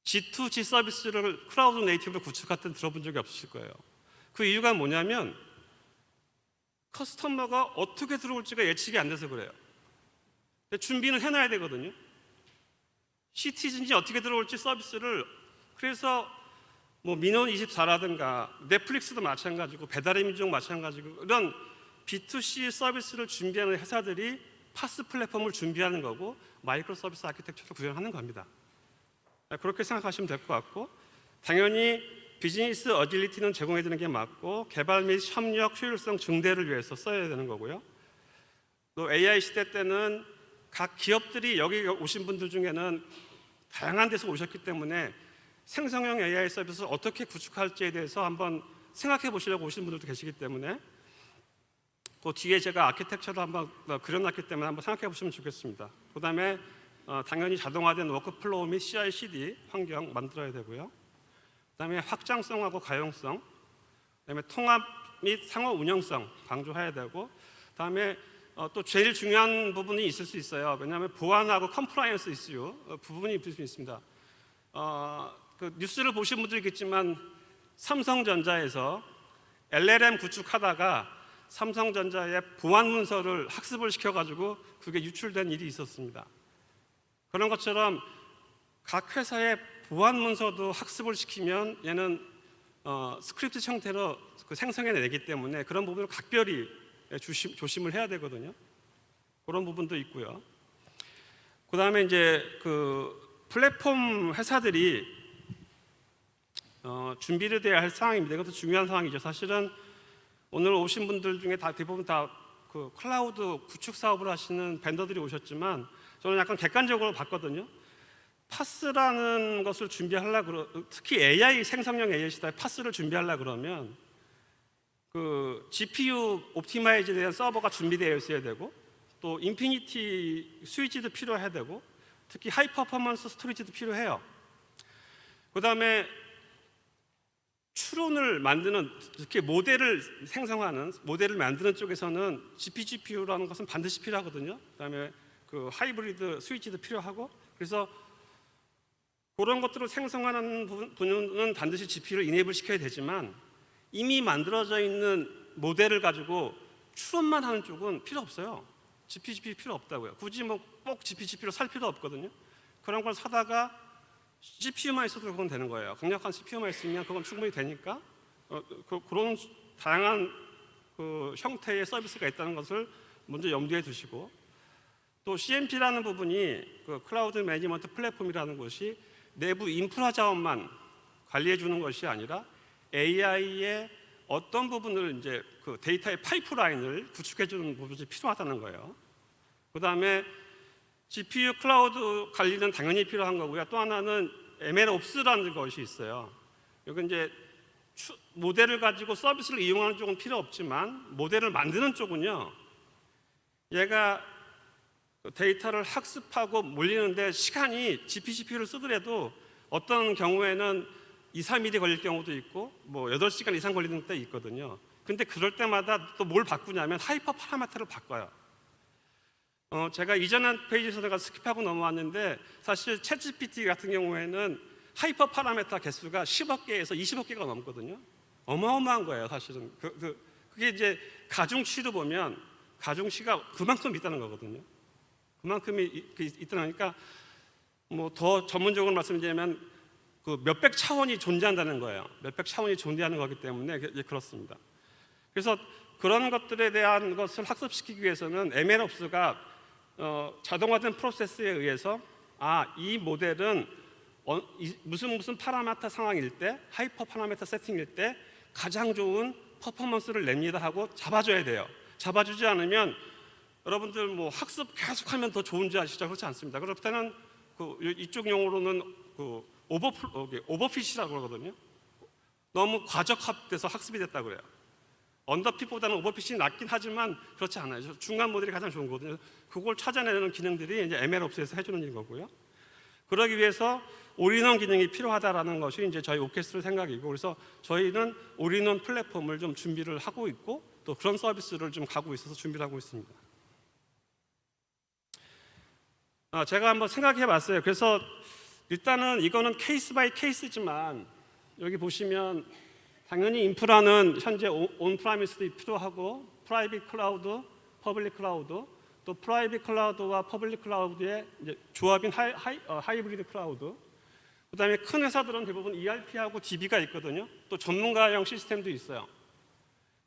G2G 서비스를 클라우드 네이티브로 구축했던 들어본 적이 없으실 거예요. 그 이유가 뭐냐면 커스터머가 어떻게 들어올지가 예측이 안 돼서 그래요. 준비는 해놔야 되거든요. 시티즌이 어떻게 들어올지 서비스를. 그래서 뭐 민원24라든가 넷플릭스도 마찬가지고 배달의 민족 마찬가지고 이런 B2C 서비스를 준비하는 회사들이 파스 플랫폼을 준비하는 거고 마이크로 서비스 아키텍처를 구현하는 겁니다. 그렇게 생각하시면 될 것 같고, 당연히 비즈니스 어질리티는 제공해 주는 게 맞고 개발 및 협력 효율성 증대를 위해서 써야 되는 거고요. 또 AI 시대 때는 각 기업들이 여기 오신 분들 중에는 다양한 데서 오셨기 때문에 생성형 AI 서비스를 어떻게 구축할지에 대해서 한번 생각해 보시려고 오신 분들도 계시기 때문에 그 뒤에 제가 아키텍처를 한번 그려놨기 때문에 한번 생각해 보시면 좋겠습니다. 그 다음에 당연히 자동화된 워크플로우 및 CI/CD 환경 만들어야 되고요. 그다음에 확장성하고 가용성, 그다음에 통합 및 상호 운영성 강조해야 되고, 그다음에 또 제일 중요한 부분이 있을 수 있어요. 왜냐하면 보안하고 컴플라이언스 이슈 부분이 있을 수 있습니다. 그 뉴스를 보신 분들이겠지만 삼성전자에서 LLM 구축하다가 삼성전자의 보안 문서를 학습을 시켜가지고 그게 유출된 일이 있었습니다. 그런 것처럼 각 회사의 보안 문서도 학습을 시키면 얘는 스크립트 형태로 생성해내기 때문에 그런 부분을 각별히 조심을 해야 되거든요. 그런 부분도 있고요. 그 다음에 이제 그 플랫폼 회사들이 준비를 돼야 할 상황입니다. 이것도 중요한 상황이죠. 사실은 오늘 오신 분들 중에 대부분 다 그 클라우드 구축 사업을 하시는 벤더들이 오셨지만 저는 약간 객관적으로 봤거든요. 파스라는 것을 특히 AI 생성형 AI 시대에 파스를 준비하려 그러면 그 GPU 옵티마이즈에 대한 서버가 준비되어 있어야 되고, 또 인피니티 스위치도 필요해야 되고, 특히 하이 퍼포먼스 스토리지도 필요해요. 그 다음에 추론을 만드는, 특히 모델을 생성하는, 모델을 만드는 쪽에서는 GPGPU라는 것은 반드시 필요하거든요. 그다음에 그 하이브리드 스위치도 필요하고, 그래서 그런 것들을 생성하는 부분은 반드시 GPU를 이네이블 시켜야 되지만 이미 만들어져 있는 모델을 가지고 추론만 하는 쪽은 필요 없어요. GPGPU 필요 없다고요. 굳이 뭐 꼭 GPGPU를 살 필요 없거든요. 그런 걸 사다가 CPU만 있어도 그건 되는 거예요. 강력한 CPU만 있으면 그건 충분히 되니까 그런 다양한 그 형태의 서비스가 있다는 것을 먼저 염두에 두시고, 또 CMP라는 부분이 그 클라우드 매니지먼트 플랫폼이라는 것이 내부 인프라 자원만 관리해 주는 것이 아니라 AI의 어떤 부분을 이제 그 데이터의 파이프라인을 구축해주는 부분이 필요하다는 거예요. 그 다음에 GPU 클라우드 관리는 당연히 필요한 거고요. 또 하나는 MLOps라는 것이 있어요. 여기 이제 모델을 가지고 서비스를 이용하는 쪽은 필요 없지만 모델을 만드는 쪽은요. 얘가 데이터를 학습하고 몰리는데 시간이 GPCPU를 쓰더라도 어떤 경우에는 2, 3일이 걸릴 경우도 있고 뭐 8시간 이상 걸리는 때 있거든요. 근데 그럴 때마다 또 뭘 바꾸냐면 하이퍼 파라미터를 바꿔요. 제가 이전 페이지에서 제가 스킵하고 넘어왔는데 사실 챗GPT 같은 경우에는 하이퍼 파라미터 개수가 10억 개에서 20억 개가 넘거든요. 어마어마한 거예요, 사실은. 그게 이제 가중치로 보면 가중치가 그만큼 있다는 거거든요. 그만큼이 있다니까 뭐 더 전문적으로 말씀드리면 그 몇백 차원이 존재한다는 거예요. 몇백 차원이 존재하는 거기 때문에 그렇습니다. 그래서 그런 것들에 대한 것을 학습시키기 위해서는 MLOps가 자동화된 프로세스에 의해서 이 모델은 무슨 파라미터 상황일 때, 하이퍼 파라미터 세팅일 때 가장 좋은 퍼포먼스를 냅니다 하고 잡아줘야 돼요. 잡아주지 않으면 여러분들 뭐 학습 계속하면 더 좋은지 아시죠? 그렇지 않습니다. 그럴 때는 이쪽 용어로는 오버핏이라고 그러거든요. 너무 과적합돼서 학습이 됐다고 그래요. 언더핏보다는 오버핏이 낫긴 하지만 그렇지 않아요. 중간 모델이 가장 좋은 거거든요. 그걸 찾아내는 기능들이 이제 MLOps에서 해주는 일 거고요. 그러기 위해서 올인원 기능이 필요하다라는 것이 이제 저희 오케스트라 생각이고, 그래서 저희는 올인원 플랫폼을 좀 준비를 하고 있고 또 그런 서비스를 좀 가고 있어서 준비를 하고 있습니다. 제가 한번 생각해 봤어요. 그래서 일단은 이거는 케이스 바이 케이스지만 여기 보시면 당연히 인프라는 현재 온프라미스도 필요하고 프라이빗 클라우드, 퍼블릭 클라우드, 또 프라이빗 클라우드와 퍼블릭 클라우드의 이제 조합인 하이브리드 클라우드. 그다음에 큰 회사들은 대부분 ERP하고 DB가 있거든요. 또 전문가형 시스템도 있어요.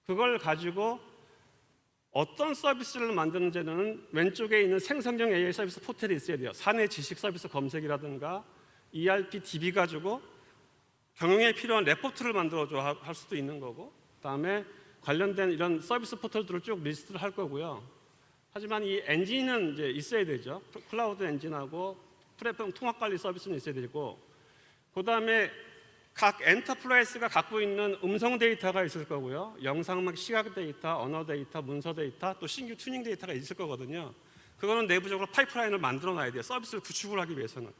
그걸 가지고 어떤 서비스를 만드는지는 왼쪽에 있는 생성형 AI 서비스 포털이 있어야 돼요. 사내 지식 서비스 검색이라든가 ERP, DB 가지고 경영에 필요한 레포트를 만들어줘 할 수도 있는 거고, 그다음에 관련된 이런 서비스 포털들을 쭉 리스트를 할 거고요. 하지만 이 엔진은 이제 있어야 되죠. 클라우드 엔진하고 플랫폼 통합 관리 서비스는 있어야 되고, 그다음에 각 엔터프라이즈가 갖고 있는 음성 데이터가 있을 거고요. 영상, 시각 데이터, 언어 데이터, 문서 데이터, 또 신규 튜닝 데이터가 있을 거거든요. 그거는 내부적으로 파이프라인을 만들어 놔야 돼요. 서비스를 구축을 하기 위해서는.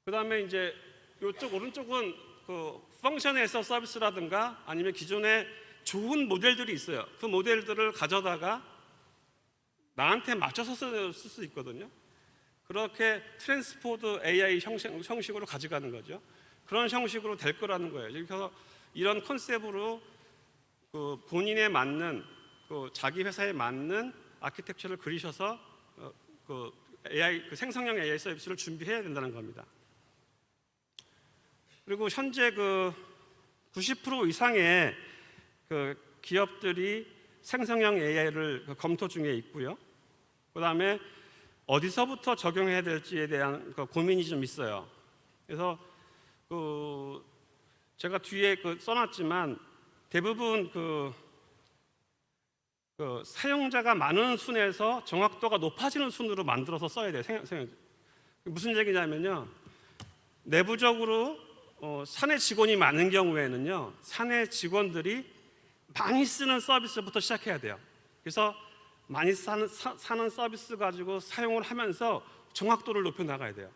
그다음에 이제 이쪽 오른쪽은 그 펑션에서 서비스라든가 아니면 기존에 좋은 모델들이 있어요. 그 모델들을 가져다가 나한테 맞춰서 쓸 수 있거든요. 그렇게 트랜스포드 AI 형식으로 가져가는 거죠. 그런 형식으로 될 거라는 거예요. 그래서 이런 컨셉으로 그 본인에 맞는 그 자기 회사에 맞는 아키텍처를 그리셔서 그 AI, 그 생성형 AI 서비스를 준비해야 된다는 겁니다. 그리고 현재 그 90% 이상의 그 기업들이 생성형 AI를 검토 중에 있고요. 그다음에 어디서부터 적용해야 될지에 대한 그 고민이 좀 있어요. 그래서 그 제가 뒤에 그 써놨지만 대부분 그 사용자가 많은 순에서 정확도가 높아지는 순으로 만들어서 써야 돼요. 무슨 얘기냐면요, 내부적으로 사내 직원이 많은 경우에는요, 사내 직원들이 많이 쓰는 서비스부터 시작해야 돼요. 그래서 많이 사는 서비스 가지고 사용을 하면서 정확도를 높여 나가야 돼요.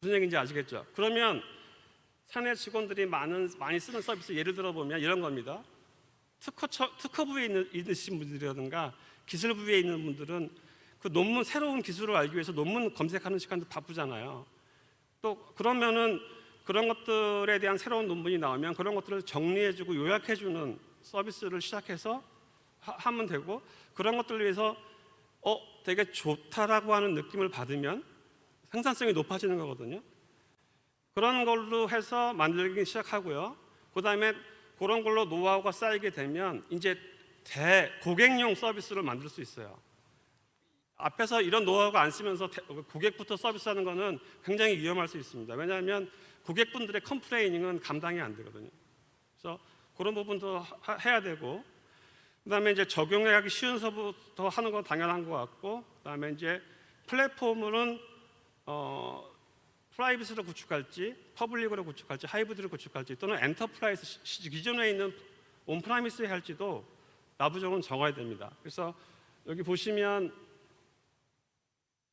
무슨 얘기인지 아시겠죠? 그러면 사내 직원들이 많이 쓰는 서비스, 예를 들어 보면 이런 겁니다. 특허 부에 있으신 분들이라든가 기술 부에 있는 분들은 그 논문, 새로운 기술을 알기 위해서 논문 검색하는 시간도 바쁘잖아요. 또 그러면은 그런 것들에 대한 새로운 논문이 나오면 그런 것들을 정리해주고 요약해주는 서비스를 시작해서 하면 되고, 그런 것들을 위해서 되게 좋다라고 하는 느낌을 받으면 생산성이 높아지는 거거든요. 그런 걸로 해서 만들기 시작하고요. 그 다음에 그런 걸로 노하우가 쌓이게 되면 이제 대고객용 서비스를 만들 수 있어요. 앞에서 이런 노하우가 안 쓰면서 고객부터 서비스하는 거는 굉장히 위험할 수 있습니다. 왜냐하면 고객분들의 컴플레이닝은 감당이 안 되거든요. 그래서 그런 부분도 해야 되고, 그다음에 이제 적용하기 쉬운 서부터 하는 건 당연한 것 같고, 그다음에 이제 플랫폼은 프라이빗으로 구축할지, 퍼블릭으로 구축할지, 하이브리드로 구축할지, 또는 엔터프라이즈 기존에 있는 온프라미스에 할지도 나부적으로 정해야 됩니다. 그래서 여기 보시면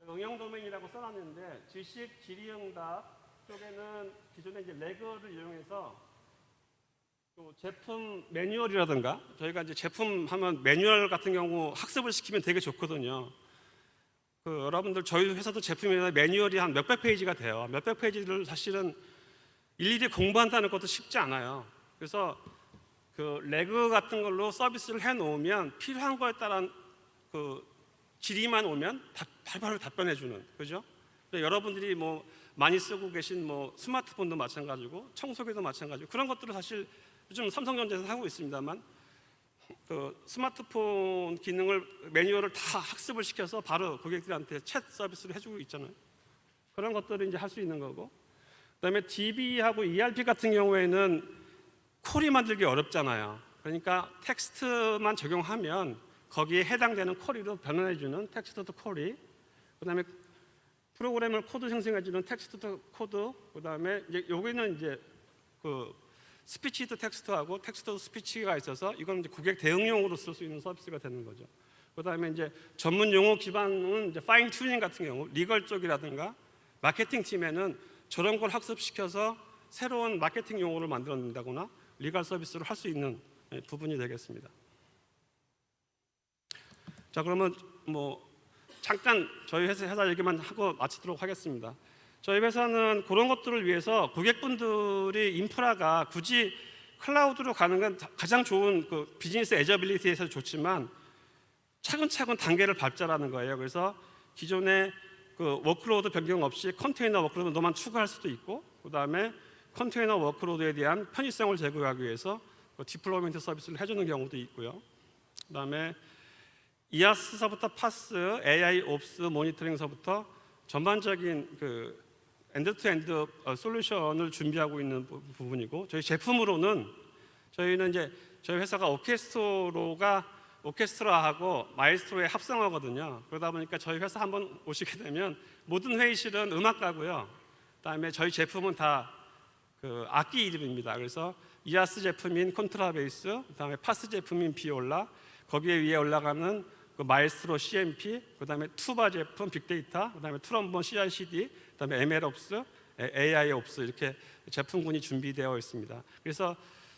응용 도메인이라고 써놨는데, 지식 질의응답 쪽에는 기존에 이제 레그를 이용해서 또 제품 매뉴얼이라든가, 저희가 이제 제품 하면 매뉴얼 같은 경우 학습을 시키면 되게 좋거든요. 여러분들 저희 회사도 제품이나 매뉴얼이 한 몇백 페이지가 돼요. 몇백 페이지를 사실은 일일이 공부한다는 것도 쉽지 않아요. 그래서 레그 같은 걸로 서비스를 해놓으면 필요한 거에 따른 질의만 오면 바로 답변해 주는, 그죠? 여러분들이 뭐 많이 쓰고 계신 뭐 스마트폰도 마찬가지고 청소기도 마찬가지고, 그런 것들을 사실 요즘 삼성전자에서 하고 있습니다만, 스마트폰 기능을 매뉴얼을 다 학습을 시켜서 바로 고객들한테 챗 서비스를 해주고 있잖아요. 그런 것들을 이제 할 수 있는 거고, 그다음에 DB하고 ERP 같은 경우에는 콜이 만들기 어렵잖아요. 그러니까 텍스트만 적용하면 거기에 해당되는 쿼리로 변환해주는 텍스트 투 쿼리, 그다음에 프로그램을 코드 생성해주는 텍스트 투 코드, 그다음에 이제 여기는 이제 스피치 투 텍스트하고 텍스트 투 스피치가 있어서 이건 이제 고객 대응용으로 쓸 수 있는 서비스가 되는 거죠. 그다음에 이제 전문 용어 기반은 이제 파인 튜닝 같은 경우, 리걸 쪽이라든가 마케팅 팀에는 저런 걸 학습시켜서 새로운 마케팅 용어를 만들어낸다거나 리걸 서비스를 할 수 있는 부분이 되겠습니다. 자, 그러면 뭐 잠깐 저희 회사 얘기만 하고 마치도록 하겠습니다. 저희 회사는 그런 것들을 위해서 고객분들이 인프라가 굳이 클라우드로 가는 건 가장 좋은 비즈니스 애저빌리티에서 좋지만 차근차근 단계를 밟자라는 거예요. 그래서 기존에 워크로드 변경 없이 컨테이너 워크로드만 추가할 수도 있고, 그다음에 컨테이너 워크로드에 대한 편의성을 제고하기 위해서 디플로이먼트 서비스를 해주는 경우도 있고요. 그다음에 이아스서부터 파스, AI 옵스 모니터링서부터 전반적인 엔드-투-엔드 솔루션을 준비하고 있는 부분이고, 저희 제품으로는 저희는 이제 저희 회사가 오케스트라하고 마에스트로의 합성어거든요. 그러다 보니까 저희 회사 한번 오시게 되면 모든 회의실은 음악가고요. 그다음에 저희 제품은 다 악기 이름입니다. 그래서 이아스 제품인 콘트라베이스, 그다음에 파스 제품인 비올라, 거기에 위에 올라가는 마에스트로 CMP, 그다음에 투바 제품 빅데이터, 그다음에 트럼본 CI/CD, 그다음에 ML 옵스, AI 옵스, 이렇게 제품군이 준비되어 있습니다. 그래서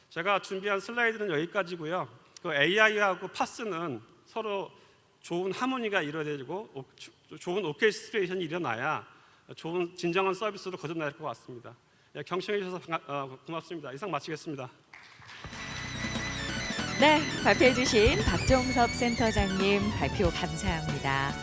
제가 준비한 슬라이드는 여기까지고요. AI하고 파스는 서로 좋은 하모니가 이루어지고 좋은 오케스트레이션이 일어나야 좋은 진정한 서비스로 거듭날 것 같습니다. 경청해 주셔서 고맙습니다. 이상 마치겠습니다. 네, 발표해 주신 박종섭 센터장님 발표 감사합니다.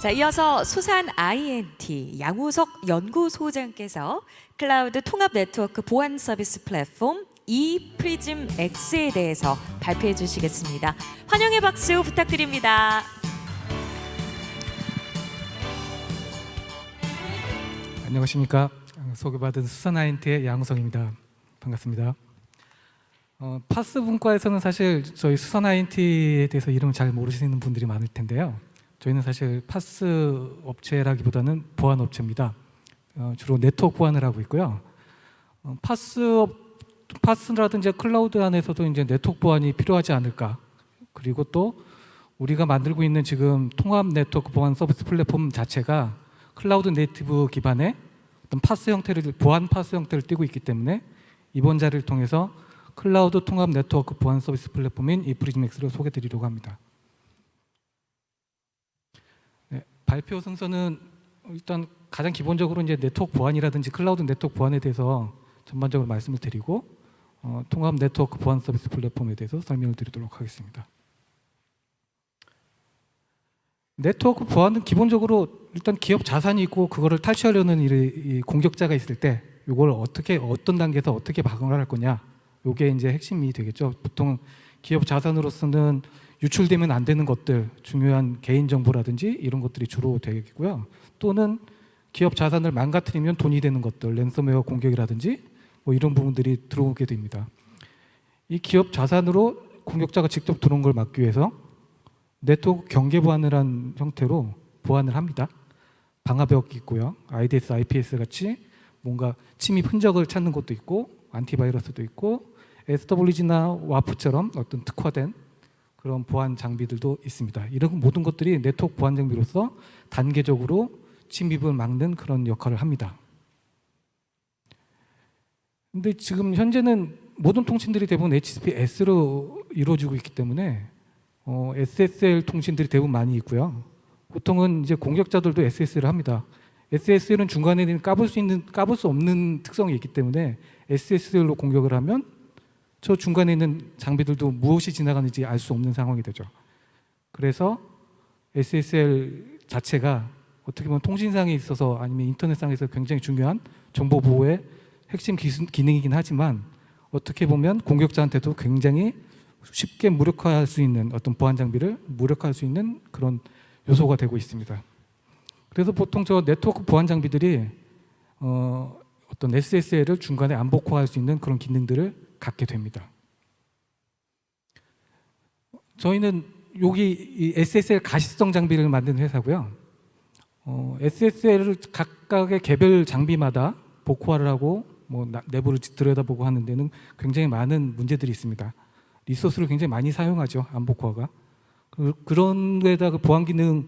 자, 이어서 수산 INT 양우석 연구소장께서 클라우드 통합 네트워크 보안 서비스 플랫폼 이프리즘 X에 대해서 발표해 주시겠습니다. 환영의 박수 부탁드립니다. 안녕하십니까. 소개받은 수산 INT의 양우성입니다. 반갑습니다. 파스 분과에서는 사실 저희 수산 INT에 대해서 이름을 잘 모르시는 분들이 많을 텐데요. 저희는 사실 파스 업체라기보다는 보안 업체입니다. 주로 네트워크 보안을 하고 있고요. 파스라든지 클라우드 안에서도 이제 네트워크 보안이 필요하지 않을까. 그리고 또 우리가 만들고 있는 지금 통합 네트워크 보안 서비스 플랫폼 자체가 클라우드 네이티브 기반의 어떤 파스 형태를, 보안 파스 형태를 띠고 있기 때문에 이번 자리를 통해서 클라우드 통합 네트워크 보안 서비스 플랫폼인 이프리즘 X를 소개드리려고 합니다. 네, 발표 순서는 일단 가장 기본적으로 이제 네트워크 보안이라든지 클라우드 네트워크 보안에 대해서 전반적으로 말씀을 드리고 통합 네트워크 보안 서비스 플랫폼에 대해서 설명을 드리도록 하겠습니다. 네트워크 보안은 기본적으로 일단 기업 자산이 있고 그거를 탈취하려는 이 공격자가 있을 때 이걸 어떤 단계에서 어떻게 방어를 할 거냐, 이게 이제 핵심이 되겠죠. 보통 기업 자산으로서는 유출되면 안 되는 것들, 중요한 개인 정보라든지 이런 것들이 주로 되겠고요. 또는 기업 자산을 망가뜨리면 돈이 되는 것들, 랜섬웨어 공격이라든지 뭐 이런 부분들이 들어오게 됩니다. 이 기업 자산으로 공격자가 직접 들어온 걸 막기 위해서 네트워크 경계 보안을 한 형태로 보안을 합니다. 방화벽이 있고요. IDS, IPS 같이 뭔가 침입 흔적을 찾는 것도 있고 안티바이러스도 있고 SWG나 와프처럼 어떤 특화된 그런 보안 장비들도 있습니다. 이런 모든 것들이 네트워크 보안 장비로서 단계적으로 침입을 막는 그런 역할을 합니다. 근데 지금 현재는 모든 통신들이 대부분 HTTPS로 이루어지고 있기 때문에 SSL 통신들이 대부분 많이 있고요. 보통은 이제 공격자들도 SSL을 합니다. SSL은 중간에 까볼 수 없는 특성이 있기 때문에 SSL로 공격을 하면 저 중간에 있는 장비들도 무엇이 지나가는지 알 수 없는 상황이 되죠. 그래서 SSL 자체가 어떻게 보면 통신상에 있어서 아니면 인터넷상에서 굉장히 중요한 정보 보호의 핵심 기능이긴 하지만 어떻게 보면 공격자한테도 굉장히 쉽게 무력화할 수 있는 어떤 보안 장비를 무력화할 수 있는 그런 요소가 되고 있습니다. 그래서 보통 저 네트워크 보안 장비들이 어떤 SSL을 중간에 안복화할 수 있는 그런 기능들을 갖게 됩니다. 저희는 여기 이 SSL 가시성 장비를 만드는 회사고요. SSL을 각각의 개별 장비마다 복화를 하고 뭐 내부를 들여다보고 하는 데는 굉장히 많은 문제들이 있습니다. 리소스를 굉장히 많이 사용하죠. 안복화가. 그런 데다가 보안 기능을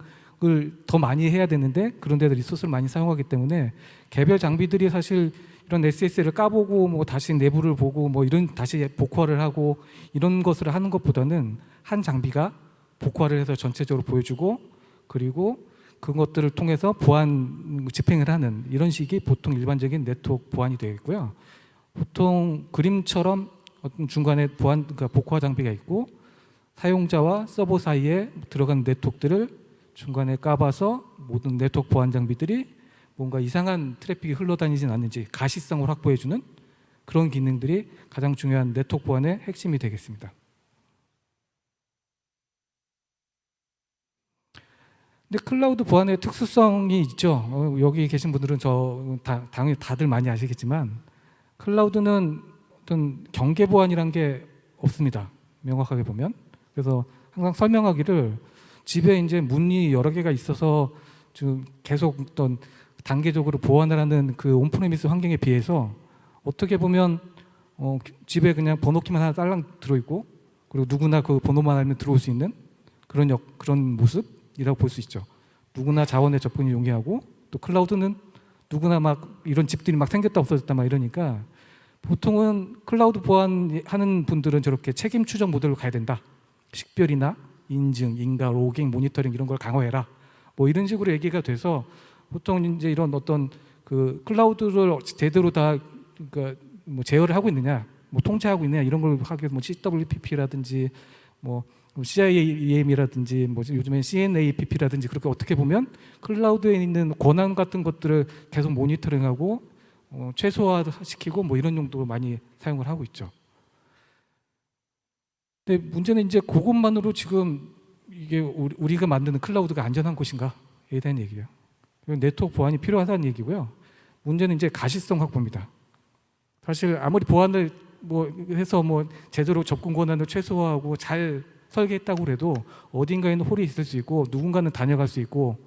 더 많이 해야 되는데 그런 데다 리소스를 많이 사용하기 때문에 개별 장비들이 사실 이런 SSL을 까보고 뭐 다시 내부를 보고 뭐 이런 다시 복화를 하고 이런 것을 하는 것보다는 한 장비가 복화를 해서 전체적으로 보여주고 그리고 그것들을 통해서 보안 집행을 하는 이런 식이 보통 일반적인 네트워크 보안이 되겠고요. 보통 그림처럼 어떤 중간에 보안 그러니까 복화 장비가 있고 사용자와 서버 사이에 들어가는 네트워크들을 중간에 까봐서 모든 네트워크 보안 장비들이 뭔가 이상한 트래픽이 흘러다니진 않는지 가시성을 확보해주는 그런 기능들이 가장 중요한 네트워크 보안의 핵심이 되겠습니다. 근데 클라우드 보안의 특수성이 있죠. 여기 계신 분들은 당연히 다들 많이 아시겠지만 클라우드는 어떤 경계 보안이란 게 없습니다. 명확하게 보면. 그래서 항상 설명하기를 집에 이제 문이 여러 개가 있어서 지금 계속 어떤 단계적으로 보완을 하는 그 온프레미스 환경에 비해서 어떻게 보면 집에 그냥 번호키만 하나 딸랑 들어있고 그리고 누구나 그 번호만 알면 들어올 수 있는 그런 모습이라고 볼 수 있죠. 누구나 자원의 접근이 용이하고 또 클라우드는 누구나 막 이런 집들이 막 생겼다 없어졌다 막 이러니까 보통은 클라우드 보안하는 분들은 저렇게 책임 추적 모델로 가야 된다. 식별이나 인증, 인가, 로깅, 모니터링 이런 걸 강화해라. 뭐 이런 식으로 얘기가 돼서 보통 이제 이런 어떤 그 클라우드를 제대로 다 그러니까 뭐 제어를 하고 있느냐, 뭐 통제하고 있느냐 이런 걸 하기 위해서 뭐 CWPP라든지 뭐 CIEM이라든지 뭐 요즘엔 CNAPP라든지 그렇게 어떻게 보면 클라우드에 있는 권한 같은 것들을 계속 모니터링하고 최소화시키고 뭐 이런 용도로 많이 사용을 하고 있죠. 근데 문제는 이제 그것만으로 지금 이게 우리가 만드는 클라우드가 안전한 곳인가에 대한 얘기예요. 네트워크 보안이 필요하다는 얘기고요. 문제는 이제 가시성 확보입니다. 사실 아무리 보안을 뭐 해서 뭐 제대로 접근 권한을 최소화하고 잘 설계했다고 해도 어딘가에는 홀이 있을 수 있고 누군가는 다녀갈 수 있고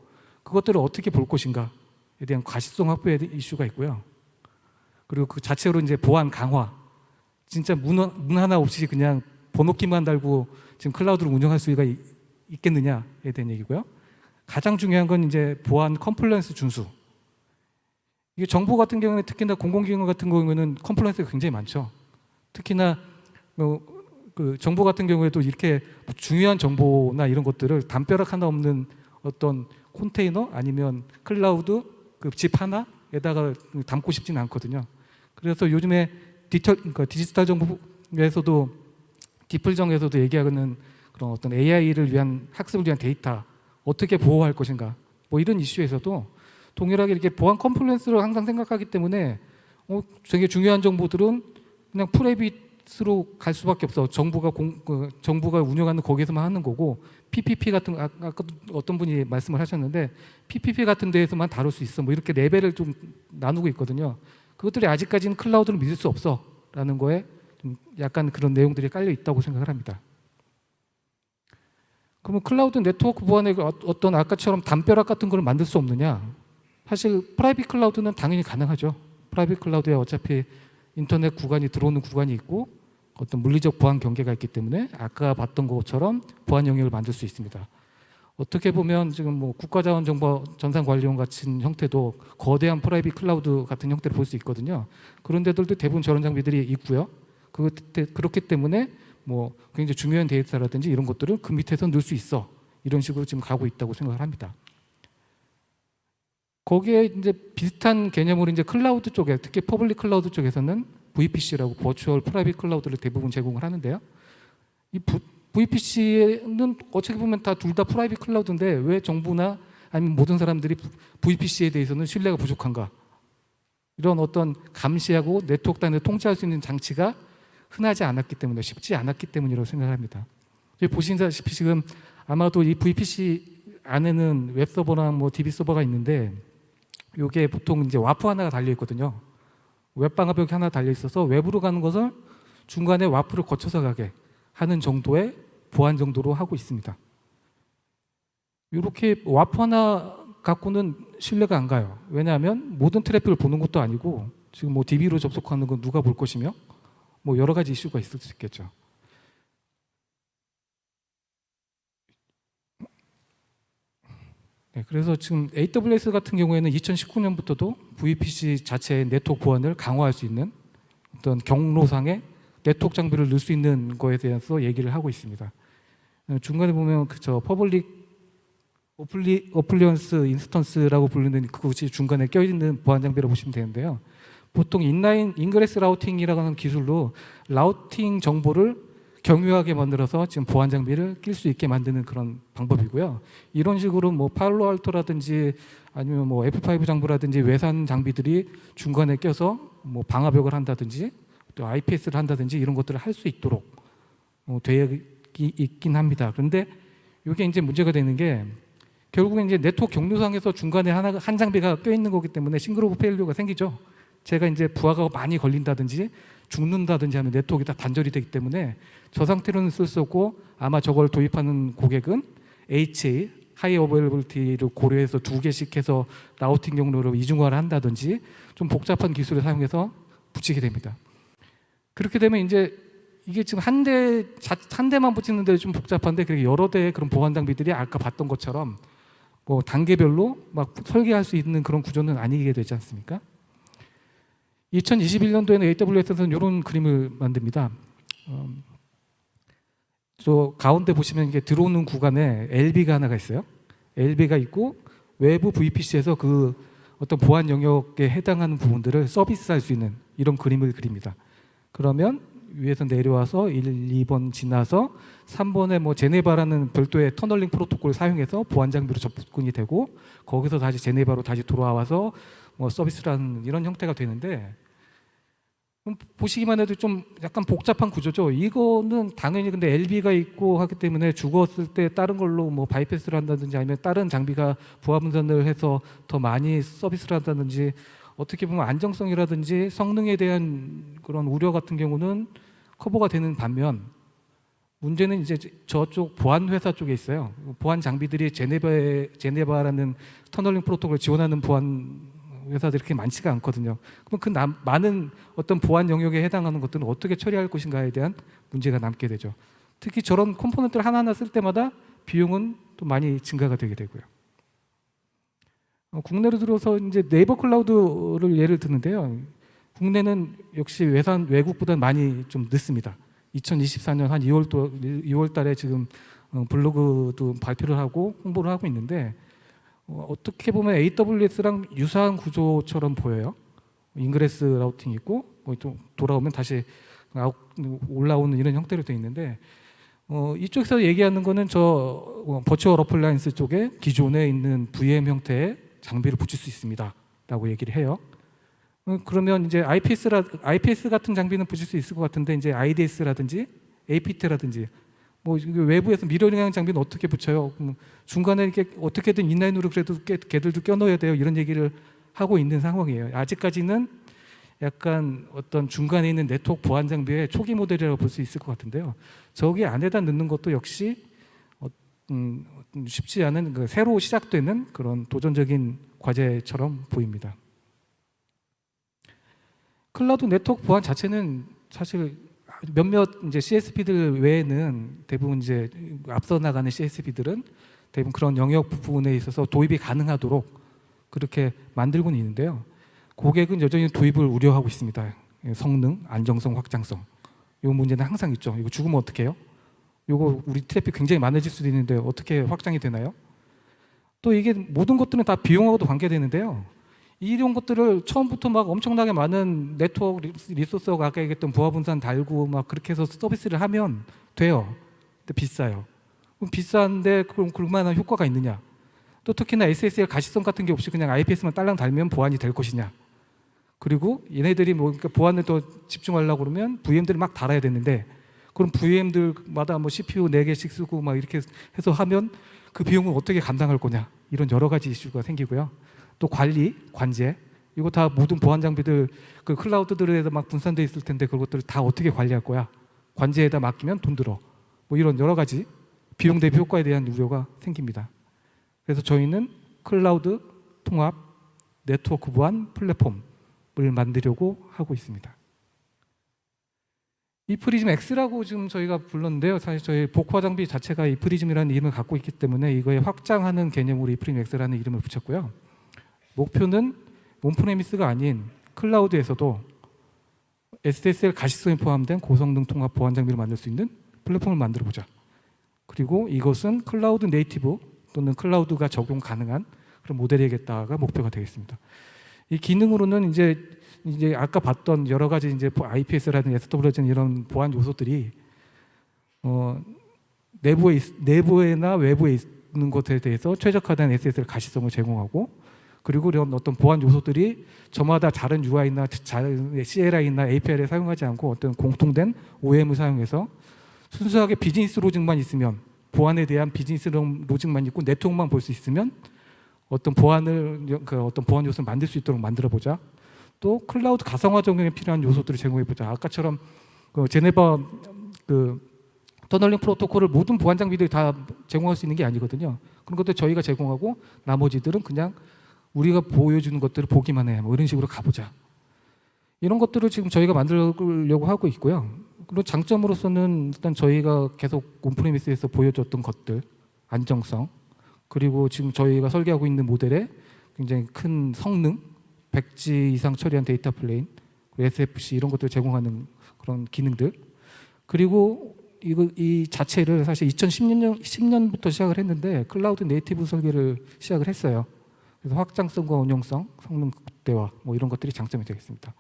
그것들을 어떻게 볼 것인가에 대한 가시성 확보의 이슈가 있고요. 그리고 그 자체로 이제 보안 강화, 진짜 문 하나 없이 그냥 번호키만 달고 지금 클라우드를 운영할 수가 있겠느냐에 대한 얘기고요. 가장 중요한 건 이제 보안 컴플라이언스 준수. 이게 정보 같은 경우에 특히나 공공기관 같은 경우에는 컴플라이언스가 굉장히 많죠. 특히나 그 정보 같은 경우에도 이렇게 중요한 정보나 이런 것들을 담벼락 하나 없는 어떤 컨테이너 아니면 클라우드 그 집 하나에다가 담고 싶지는 않거든요. 그래서 요즘에 그러니까 디지털 정보에서도 디플정에서도 얘기하는 그런 어떤 AI를 위한 학습을 위한 데이터 어떻게 보호할 것인가 뭐 이런 이슈에서도 동일하게 이렇게 보안 컴플라이언스를 항상 생각하기 때문에 되게 중요한 정보들은 그냥 프라이빗으로 갈 수밖에 없어. 정부가 운영하는 거기에서만 하는 거고 PPP 같은 아까 어떤 분이 말씀을 하셨는데 PPP 같은 데에서만 다룰 수 있어. 뭐 이렇게 레벨을 좀 나누고 있거든요. 그것들이 아직까지는 클라우드를 믿을 수 없어라는 거에 좀 약간 그런 내용들이 깔려 있다고 생각을 합니다. 그러면 클라우드 네트워크 보안에 어떤 아까처럼 담벼락 같은 걸 만들 수 없느냐? 사실 프라이빗 클라우드는 당연히 가능하죠. 프라이빗 클라우드에 어차피 인터넷 구간이 들어오는 구간이 있고 어떤 물리적 보안 경계가 있기 때문에 아까 봤던 것처럼 보안 영역을 만들 수 있습니다. 어떻게 보면 지금 뭐 국가자원정보 전산관리원 같은 형태도 거대한 프라이빗 클라우드 같은 형태를 볼 수 있거든요. 그런 데들도 대부분 저런 장비들이 있고요. 그렇기 때문에 뭐 굉장히 중요한 데이터라든지 이런 것들을 그 밑에서 넣을 수 있어. 이런 식으로 지금 가고 있다고 생각을 합니다. 거기에 이제 비슷한 개념으로 이제 클라우드 쪽에, 특히 퍼블릭 클라우드 쪽에서는 VPC라고 버추얼 프라이빗 클라우드를 대부분 제공을 하는데요. 이 VPC는 어떻게 보면 둘 다 프라이빗 클라우드인데 왜 정부나 아니면 모든 사람들이 VPC에 대해서는 신뢰가 부족한가? 이런 어떤 감시하고 네트워크 단위를 통제할 수 있는 장치가 흔하지 않았기 때문에, 쉽지 않았기 때문이라고 생각합니다. 보시다시피 지금 아마도 이 VPC 안에는 웹서버랑 뭐 DB 서버가 있는데 이게 보통 이제 와프 하나가 달려 있거든요. 웹방화벽이 하나 달려 있어서 외부로 가는 것을 중간에 와프를 거쳐서 가게 하는 정도의 보안 정도로 하고 있습니다. 이렇게 와프 하나 갖고는 신뢰가 안 가요. 왜냐하면 모든 트래픽을 보는 것도 아니고 지금 뭐 DB로 접속하는 건 누가 볼 것이며 뭐 여러 가지 이슈가 있을 수 있겠죠. 네, 그래서 지금 AWS 같은 경우에는 2019년부터도 VPC 자체의 네트워크 보안을 강화할 수 있는 어떤 경로상의 네트워크 장비를 넣을 수 있는 거에 대해서 얘기를 하고 있습니다. 중간에 보면 그저 퍼블릭 어플리언스 인스턴스라고 부르는 그것이 중간에 껴있는 보안 장비라고 보시면 되는데요. 보통 인라인 인그레스 라우팅이라고 하는 기술로 라우팅 정보를 경유하게 만들어서 지금 보안 장비를 낄 수 있게 만드는 그런 방법이고요. 이런 식으로 뭐 팔로알토라든지 아니면 뭐 F5 장비라든지 외산 장비들이 중간에 껴서 뭐 방화벽을 한다든지 또 IPS를 한다든지 이런 것들을 할 수 있도록 되어 있긴 합니다. 그런데 이게 이제 문제가 되는 게 결국은 이제 네트워크 경로상에서 중간에 한 장비가 껴 있는 거기 때문에 싱글 오브 페일리어가 생기죠. 제가 이제 부하가 많이 걸린다든지 죽는다든지 하면 네트워크가 다 단절이 되기 때문에 저 상태로는 쓸 수 없고 아마 저걸 도입하는 고객은 HA, 하이 어베일러블리티를 고려해서 2개씩 해서 라우팅 경로로 이중화를 한다든지 좀 복잡한 기술을 사용해서 붙이게 됩니다. 그렇게 되면 이제 이게 지금 한 대만 붙이는데 좀 복잡한데 그렇게 여러 대의 그런 보안 장비들이 아까 봤던 것처럼 뭐 단계별로 막 설계할 수 있는 그런 구조는 아니게 되지 않습니까? 2021년도에는 AWS에서는 이런 그림을 만듭니다. 저 가운데 보시면 이게 들어오는 구간에 LB가 하나가 있어요. LB가 있고 외부 VPC에서 그 어떤 보안 영역에 해당하는 부분들을 서비스할 수 있는 이런 그림을 그립니다. 그러면 위에서 내려와서 1, 2번 지나서 3번에 뭐 제네바라는 별도의 터널링 프로토콜을 사용해서 보안 장비로 접근이 되고 거기서 다시 제네바로 다시 돌아와서 뭐 서비스라는 이런 형태가 되는데 보시기만 해도 좀 약간 복잡한 구조죠. 이거는 당연히 근데 LB가 있고 하기 때문에 죽었을 때 다른 걸로 뭐 바이패스를 한다든지 아니면 다른 장비가 부하 분산을 해서 더 많이 서비스를 한다든지 어떻게 보면 안정성이라든지 성능에 대한 그런 우려 같은 경우는 커버가 되는 반면 문제는 이제 저쪽 보안 회사 쪽에 있어요. 보안 장비들이 제네바라는 터널링 프로토콜을 지원하는 보안 회사들이 그렇게 많지가 않거든요. 그럼 그 많은 어떤 보안 영역에 해당하는 것들은 어떻게 처리할 것인가에 대한 문제가 남게 되죠. 특히 저런 컴포넌트를 하나하나 쓸 때마다 비용은 또 많이 증가가 되게 되고요. 국내로 들어서 이제 네이버 클라우드를 예를 드는데요. 국내는 역시 외국보다 많이 좀 늦습니다. 2024년 한 2월 달에 지금 블로그도 발표를 하고 홍보를 하고 있는데 어떻게 보면 AWS랑 유사한 구조처럼 보여요. 인그레스 라우팅이 있고 또 돌아오면 다시 올라오는 이런 형태로 되어 있는데 이쪽에서 얘기하는 거는 저 버추얼 어플라이언스 쪽에 기존에 있는 VM 형태의 장비를 붙일 수 있습니다 라고 얘기를 해요. 그러면 이제 IPS 같은 장비는 붙일 수 있을 것 같은데 이제 IDS라든지 APT라든지 뭐 외부에서 미러링하는 장비는 어떻게 붙여요? 중간에 이렇게 어떻게든 인라인으로 그래도 걔들도 껴넣어야 돼요. 이런 얘기를 하고 있는 상황이에요. 아직까지는 약간 어떤 중간에 있는 네트워크 보안 장비의 초기 모델이라고 볼 수 있을 것 같은데요. 저기 안에다 넣는 것도 역시 쉽지 않은 새로 시작되는 그런 도전적인 과제처럼 보입니다. 클라우드 네트워크 보안 자체는 사실 몇몇 이제 CSP들 외에는 대부분 이제 앞서 나가는 CSP들은 대부분 그런 영역 부분에 있어서 도입이 가능하도록 그렇게 만들고는 있는데요. 고객은 여전히 도입을 우려하고 있습니다. 성능, 안정성, 확장성. 이 문제는 항상 있죠. 이거 죽으면 어떻게 해요? 이거 우리 트래픽 굉장히 많아질 수도 있는데 어떻게 확장이 되나요? 또 이게 모든 것들은 다 비용하고도 관계되는데요. 이런 것들을 처음부터 막 엄청나게 많은 네트워크 리소스하고 아까 얘기했던 부하 분산 달고 막 그렇게 해서 서비스를 하면 돼요. 근데 비싸요. 그럼 비싼데 그럼 그만한 효과가 있느냐? 또 특히나 SSL 가시성 같은 게 없이 그냥 IPS만 딸랑 달면 보안이 될 것이냐? 그리고 얘네들이 뭐 그러니까 보안에 더 집중하려고 그러면 VM들을 막 달아야 되는데 그럼 VM들마다 뭐 CPU 4개씩 쓰고 막 이렇게 해서 하면 그 비용을 어떻게 감당할 거냐? 이런 여러 가지 이슈가 생기고요. 또 관리, 관제 이거 다 모든 보안 장비들 그 클라우드들에다 막 분산돼 있을 텐데 그것들을 다 어떻게 관리할 거야? 관제에다 맡기면 돈 들어. 뭐 이런 여러 가지 비용 대비 효과에 대한 우려가 생깁니다. 그래서 저희는 클라우드 통합 네트워크 보안 플랫폼을 만들려고 하고 있습니다. 이 프리즘 X라고 지금 저희가 불렀는데요. 사실 저희 복화 장비 자체가 이 프리즘이라는 이름을 갖고 있기 때문에 이거에 확장하는 개념으로 이 프리즘 X라는 이름을 붙였고요. 목표는 온프레미스가 아닌 클라우드에서도 SSL 가시성이 포함된 고성능 통합 보안 장비를 만들 수 있는 플랫폼을 만들어 보자. 그리고 이것은 클라우드 네이티브 또는 클라우드가 적용 가능한 그런 모델이겠다가 목표가 되겠습니다. 이 기능으로는 이제 아까 봤던 여러 가지 이제 IPS라든지 SW라든지 이런 보안 요소들이 내부에나 외부에 있는 것에 대해서 최적화된 SSL 가시성을 제공하고 그리고 이런 어떤 보안 요소들이 저마다 다른 UI나 CLI나 API를 사용하지 않고 어떤 공통된 OEM을 사용해서 순수하게 비즈니스 로직만 있으면 보안에 대한 비즈니스 로직만 있고 네트워크만 볼 수 있으면 어떤 보안 요소를 만들 수 있도록 만들어 보자. 또 클라우드 가상화 적용에 필요한 요소들을 제공해 보자. 아까처럼 그 제네바 터널링 프로토콜을 모든 보안 장비들이 다 제공할 수 있는 게 아니거든요. 그런 것들 저희가 제공하고 나머지들은 그냥 우리가 보여주는 것들을 보기만 해. 뭐 이런 식으로 가보자. 이런 것들을 지금 저희가 만들려고 하고 있고요. 그리고 장점으로서는 일단 저희가 계속 온프레미스에서 보여줬던 것들, 안정성, 그리고 지금 저희가 설계하고 있는 모델에 굉장히 큰 성능, 100G 이상 처리한 데이터 플레인, SFC 이런 것들을 제공하는 그런 기능들, 그리고 이 자체를 사실 2010년부터 시작을 했는데 클라우드 네이티브 설계를 시작을 했어요. 그래서 확장성과 운용성, 성능 극대화 뭐 이런 것들이 장점이 되겠습니다.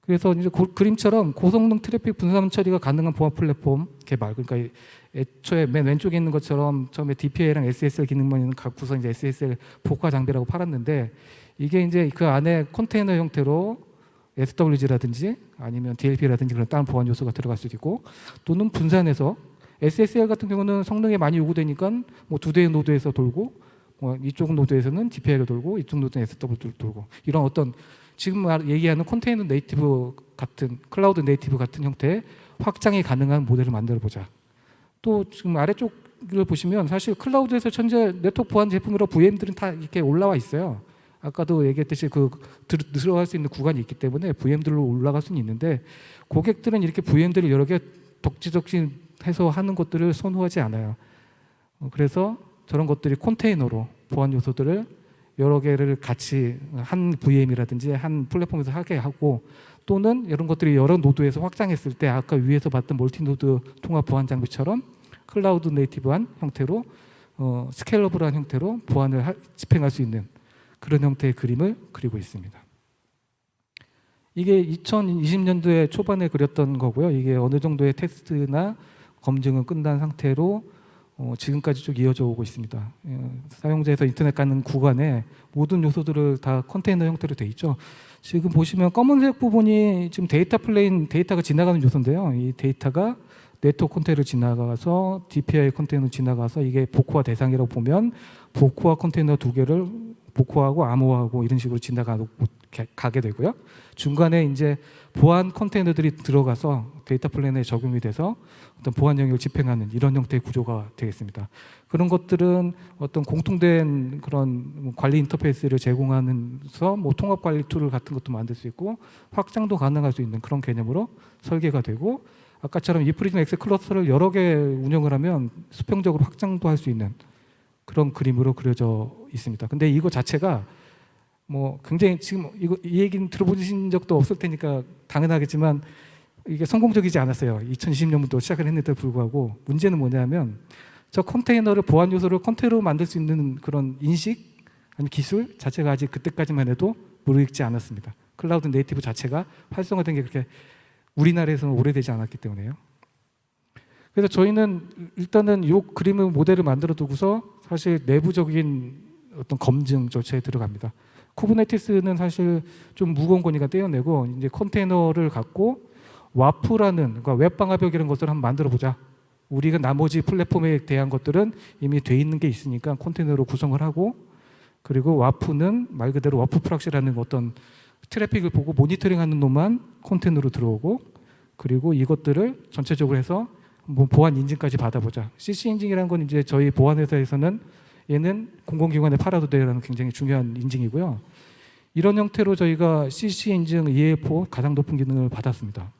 그래서 이제 그림처럼 고성능 트래픽 분산 처리가 가능한 보안 플랫폼 개발. 그러니까 애초에 맨 왼쪽에 있는 것처럼 처음에 DPA랑 SSL 기능만 있는 갖고서 이제 SSL 복화 장비라고 팔았는데 이게 이제 그 안에 컨테이너 형태로 SWG라든지 아니면 DLP라든지 그런 다른 보안 요소가 들어갈 수도 있고 또는 분산해서 SSL 같은 경우는 성능이 많이 요구되니까 뭐 두 대의 노드에서 돌고 뭐 이쪽 노드에서는 DPI가 돌고 이쪽 노드는 SW 돌고 이런 어떤 지금 얘기하는 컨테이너 네이티브 같은 클라우드 네이티브 같은 형태의 확장이 가능한 모델을 만들어 보자. 또 지금 아래쪽을 보시면 사실 클라우드에서 현재 네트워크 보안 제품이라 VM들은 다 이렇게 올라와 있어요. 아까도 얘기했듯이 들어갈 수 있는 구간이 있기 때문에 VM들로 올라갈 수는 있는데 고객들은 이렇게 VM들을 여러 개 덕지덕지해서 하는 것들을 선호하지 않아요. 그래서 저런 것들이 컨테이너로 보안 요소들을 여러 개를 같이 한 VM이라든지 한 플랫폼에서 하게 하고 또는 이런 것들이 여러 노드에서 확장했을 때 아까 위에서 봤던 멀티노드 통합 보안 장비처럼 클라우드 네이티브한 형태로 스케일러블한 형태로 보안을 집행할 수 있는 그런 형태의 그림을 그리고 있습니다. 이게 2020년도에 초반에 그렸던 거고요. 이게 어느 정도의 테스트나 검증은 끝난 상태로 지금까지 쭉 이어져 오고 있습니다. 사용자에서 인터넷 가는 구간에 모든 요소들을 다 컨테이너 형태로 돼 있죠. 지금 보시면 검은색 부분이 지금 데이터 플레인, 데이터가 지나가는 요소인데요. 이 데이터가 네트워크 컨테이너를 지나가서 DPI 컨테이너를 지나가서 이게 복호화 대상이라고 보면 복호화 컨테이너 두 개를 복호하고 암호화하고 이런 식으로 지나가게 가게 되고요. 중간에 이제 보안 컨테이너들이 들어가서 데이터 플랜에 적용이 돼서 어떤 보안 영역을 집행하는 이런 형태의 구조가 되겠습니다. 그런 것들은 어떤 공통된 그런 관리 인터페이스를 제공하면서 뭐 통합 관리 툴 같은 것도 만들 수 있고 확장도 가능할 수 있는 그런 개념으로 설계가 되고, 아까처럼 이 프리즘 X 클러스터를 여러 개 운영을 하면 수평적으로 확장도 할 수 있는 그런 그림으로 그려져 있습니다. 근데 이거 자체가 뭐 굉장히 지금 이 얘기는 들어보신 적도 없을 테니까 당연하겠지만 이게 성공적이지 않았어요. 2020년부터 시작을 했는데도 불구하고 문제는 뭐냐면 저 컨테이너를 보안 요소를 컨테이너로 만들 수 있는 그런 인식 아니면 기술 자체가 아직 그때까지만 해도 무르익지 않았습니다. 클라우드 네이티브 자체가 활성화된 게 그렇게 우리나라에서는 오래되지 않았기 때문에요. 그래서 저희는 일단은 이 그림을 모델을 만들어 두고서 사실 내부적인 어떤 검증 절차에 들어갑니다. 쿠버네티스는 사실 좀 무거운 거니까 떼어내고 이제 컨테이너를 갖고 와프라는 그러니까 웹방화벽이라는 것을 한번 만들어 보자. 우리가 나머지 플랫폼에 대한 것들은 이미 돼 있는 게 있으니까 컨테이너로 구성을 하고, 그리고 와프는 말 그대로 와프 프락시라는 어떤 트래픽을 보고 모니터링하는 놈만 컨테이너로 들어오고, 그리고 이것들을 전체적으로 해서 뭐 보안 인증까지 받아보자. CC 인증이라는 건 이제 저희 보안 회사에서는 얘는 공공기관에 팔아도 돼라는 굉장히 중요한 인증이고요. 이런 형태로 저희가 CC 인증 EA4 가장 높은 기능을 받았습니다.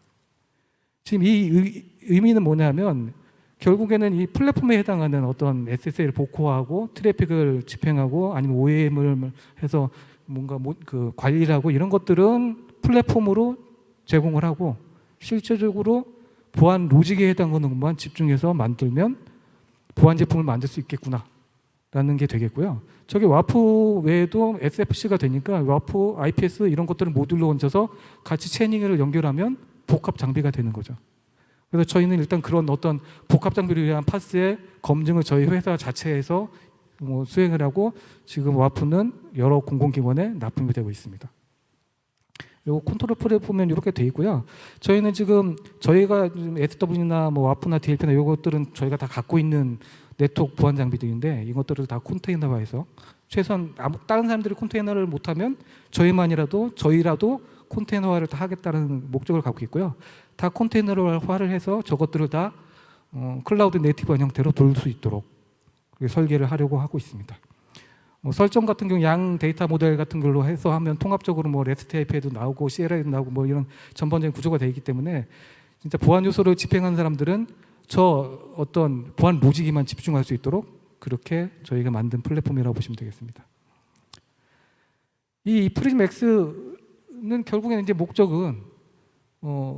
지금 이 의미는 뭐냐면 결국에는 이 플랫폼에 해당하는 어떤 SSL 복호하고 트래픽을 집행하고 아니면 OEM을 해서 뭔가 그 관리를 하고 이런 것들은 플랫폼으로 제공을 하고, 실제적으로 보안 로직에 해당하는 것만 집중해서 만들면 보안 제품을 만들 수 있겠구나 라는 게 되겠고요. 저게 와프 외에도 SFC가 되니까 와프, IPS 이런 것들을 모듈로 얹어서 같이 체닝을 연결하면 복합 장비가 되는 거죠. 그래서 저희는 일단 그런 어떤 복합 장비를 위한 파스의 검증을 저희 회사 자체에서 뭐 수행을 하고, 지금 와프는 여러 공공기관에 납품이 되고 있습니다. 요 컨트롤 풀에 보면 이렇게 돼 있고요. 저희는 지금 저희가 SW나 뭐 와프나 DLP나 이것들은 저희가 다 갖고 있는 네트워크 보안 장비들인데 이것들을 다 컨테이너화해서 최소한 다른 사람들이 컨테이너를 못하면 저희라도 컨테이너화를 다 하겠다는 목적을 갖고 있고요. 다 컨테이너화를 해서 저것들을 다 클라우드 네이티브한 형태로 돌릴 수 있도록 설계를 하려고 하고 있습니다. 뭐 설정 같은 경우 양 데이터 모델 같은 걸로 해서 하면 통합적으로 뭐 REST API도 나오고 CLI도 나오고 뭐 이런 전반적인 구조가 되어 있기 때문에 진짜 보안 요소를 집행하는 사람들은 저 어떤 보안 로직에만 집중할 수 있도록 그렇게 저희가 만든 플랫폼이라고 보시면 되겠습니다. 이 프리즘 X는 결국에는 이제 목적은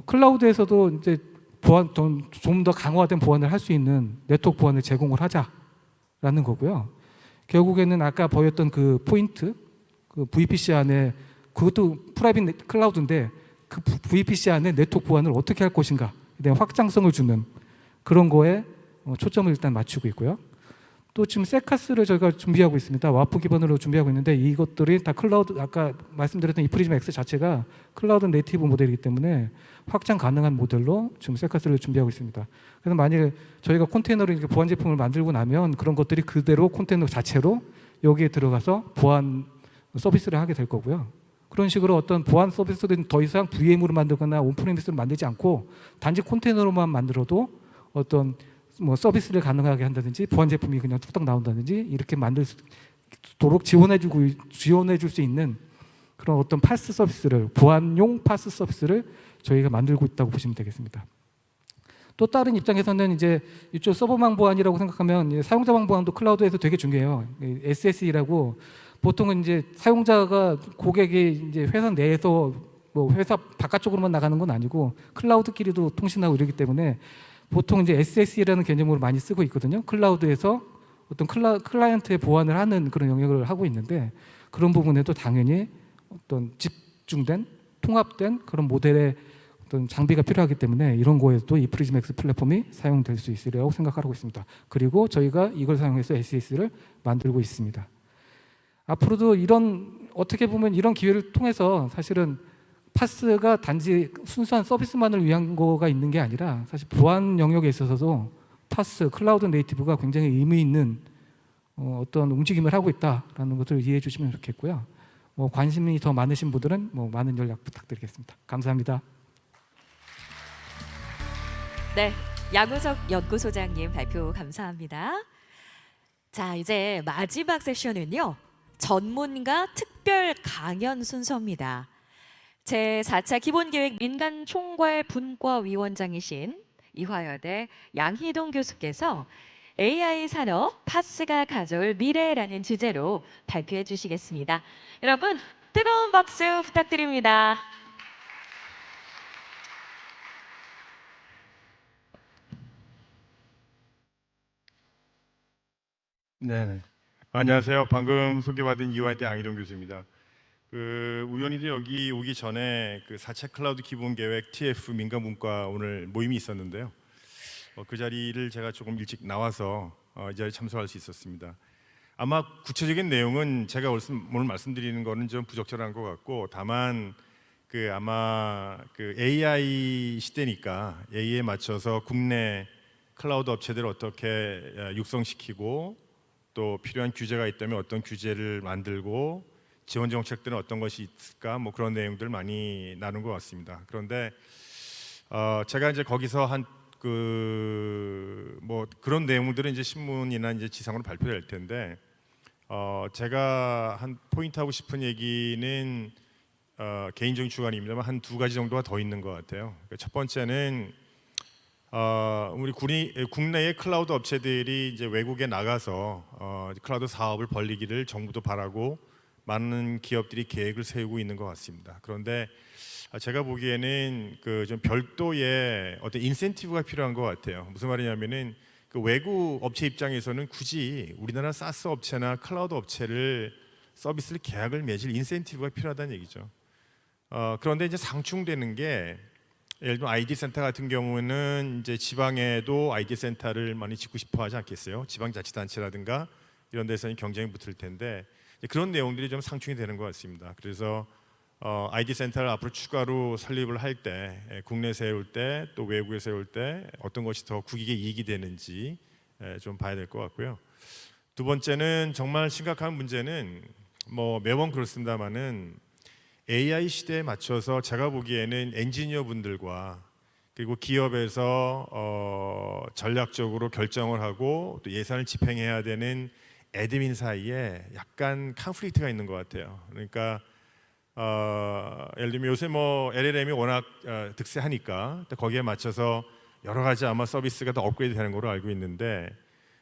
클라우드에서도 이제 보안 좀 더 강화된 보안을 할 수 있는 네트워크 보안을 제공을 하자라는 거고요. 결국에는 아까 보였던 그 포인트, 그 VPC 안에 그것도 프라이빗 클라우드인데 그 VPC 안에 네트워크 보안을 어떻게 할 것인가에 대한 확장성을 주는 그런 거에 초점을 일단 맞추고 있고요. 또 지금 세카스를 저희가 준비하고 있습니다. 와프 기반으로 준비하고 있는데 이것들이 다 클라우드, 아까 말씀드렸던 이 프리즘 X 자체가 클라우드 네이티브 모델이기 때문에 확장 가능한 모델로 지금 세카스를 준비하고 있습니다. 그래서 만일 저희가 컨테이너로 이렇게 보안 제품을 만들고 나면 그런 것들이 그대로 컨테이너 자체로 여기에 들어가서 보안 서비스를 하게 될 거고요. 그런 식으로 어떤 보안 서비스들은 더 이상 VM으로 만들거나 온프레미스로 만들지 않고 단지 컨테이너로만 만들어도 어떤 뭐 서비스를 가능하게 한다든지 보안 제품이 그냥 뚝딱 나온다든지 이렇게 만들 수 있도록 지원해줄 수 있는 그런 어떤 파스 서비스를, 보안용 파스 서비스를 저희가 만들고 있다고 보시면 되겠습니다. 또 다른 입장에서는 이제 이쪽 서버망 보안이라고 생각하면 사용자망 보안도 클라우드에서 되게 중요해요. SSE라고 보통은 이제 사용자가 고객이 이제 회사 내에서 뭐 회사 바깥쪽으로만 나가는 건 아니고 클라우드끼리도 통신하고 이러기 때문에 보통 이제 SSE라는 개념으로 많이 쓰고 있거든요. 클라우드에서 어떤 클라이언트의 보안을 하는 그런 영역을 하고 있는데 그런 부분에도 당연히 어떤 집중된 통합된 그런 모델의 어떤 장비가 필요하기 때문에 이런 거에도 이 프리즘 X 플랫폼이 사용될 수 있으리라고 생각하고 있습니다. 그리고 저희가 이걸 사용해서 SS를 만들고 있습니다. 앞으로도 이런 어떻게 보면 이런 기회를 통해서 사실은 파스가 단지 순수한 서비스만을 위한 거가 있는 게 아니라 사실 보안 영역에 있어서도 파스, 클라우드 네이티브가 굉장히 의미 있는 어떤 움직임을 하고 있다라는 것을 이해해 주시면 좋겠고요. 뭐 관심이 더 많으신 분들은 뭐 많은 연락 부탁드리겠습니다. 감사합니다. 네, 양우석 연구소장님 발표 감사합니다. 자, 이제 마지막 세션은요. 전문가 특별 강연 순서입니다. 제4차 기본계획 민간총괄 분과위원장이신 이화여대 양희동 교수께서 AI 산업 파스가 가져올 미래라는 주제로 발표해 주시겠습니다. 여러분, 뜨거운 박수 부탁드립니다. 네. 안녕하세요. 방금 소개받은 이화여대 양희동 교수입니다. 우연히도 여기 오기 전에 4차 클라우드 기본 계획 TF 민간 문과 오늘 모임이 있었는데요. 그 자리를 제가 조금 일찍 나와서 이 자리에 참석할 수 있었습니다. 아마 구체적인 내용은 제가 오늘 말씀드리는 거는 좀 부적절한 것 같고, 다만 아마 AI 시대니까 AI에 맞춰서 국내 클라우드 업체들을 어떻게 육성시키고 또 필요한 규제가 있다면 어떤 규제를 만들고 지원 정책들은 어떤 것이 있을까, 뭐 그런 내용들 많이 나눈 것 같습니다. 그런데 제가 이제 거기서 뭐 그런 내용들은 이제 신문이나 이제 지상으로 발표될 텐데, 제가 한 포인트 하고 싶은 얘기는 개인적인 주관입니다만 한 두 가지 정도가 더 있는 것 같아요. 첫 번째는 우리 국내의 클라우드 업체들이 이제 외국에 나가서 클라우드 사업을 벌리기를 정부도 바라고 많은 기업들이 계획을 세우고 있는 것 같습니다. 그런데 제가 보기에는 좀 별도의 어떤 인센티브가 필요한 것 같아요. 무슨 말이냐면은 외국 업체 입장에서는 굳이 우리나라 사스 업체나 클라우드 업체를 서비스를 계약을 맺을 인센티브가 필요하다는 얘기죠. 그런데 이제 상충되는 게, 예를 들면 ID 센터 같은 경우는 이제 지방에도 ID 센터를 많이 짓고 싶어 하지 않겠어요? 지방자치단체라든가 이런 데서는 경쟁이 붙을 텐데 그런 내용들이 좀 상충이 되는 것 같습니다. 그래서 ID 센터를 앞으로 추가로 설립을 할 때, 국내 세울 때 또 외국에 세울 때 어떤 것이 더 국익에 이익이 되는지 좀 봐야 될 것 같고요. 두 번째는 정말 심각한 문제는 뭐 매번 그렇습니다만은 AI 시대에 맞춰서 제가 보기에는 엔지니어 분들과 그리고 기업에서 전략적으로 결정을 하고 또 예산을 집행해야 되는 애드민 사이에 약간 컨플릭트가 있는 것 같아요. 그러니까 예를 들면 요새 뭐 LLM이 워낙 득세하니까 거기에 맞춰서 여러 가지 아마 서비스가 더 업그레이드 되는 걸로 알고 있는데,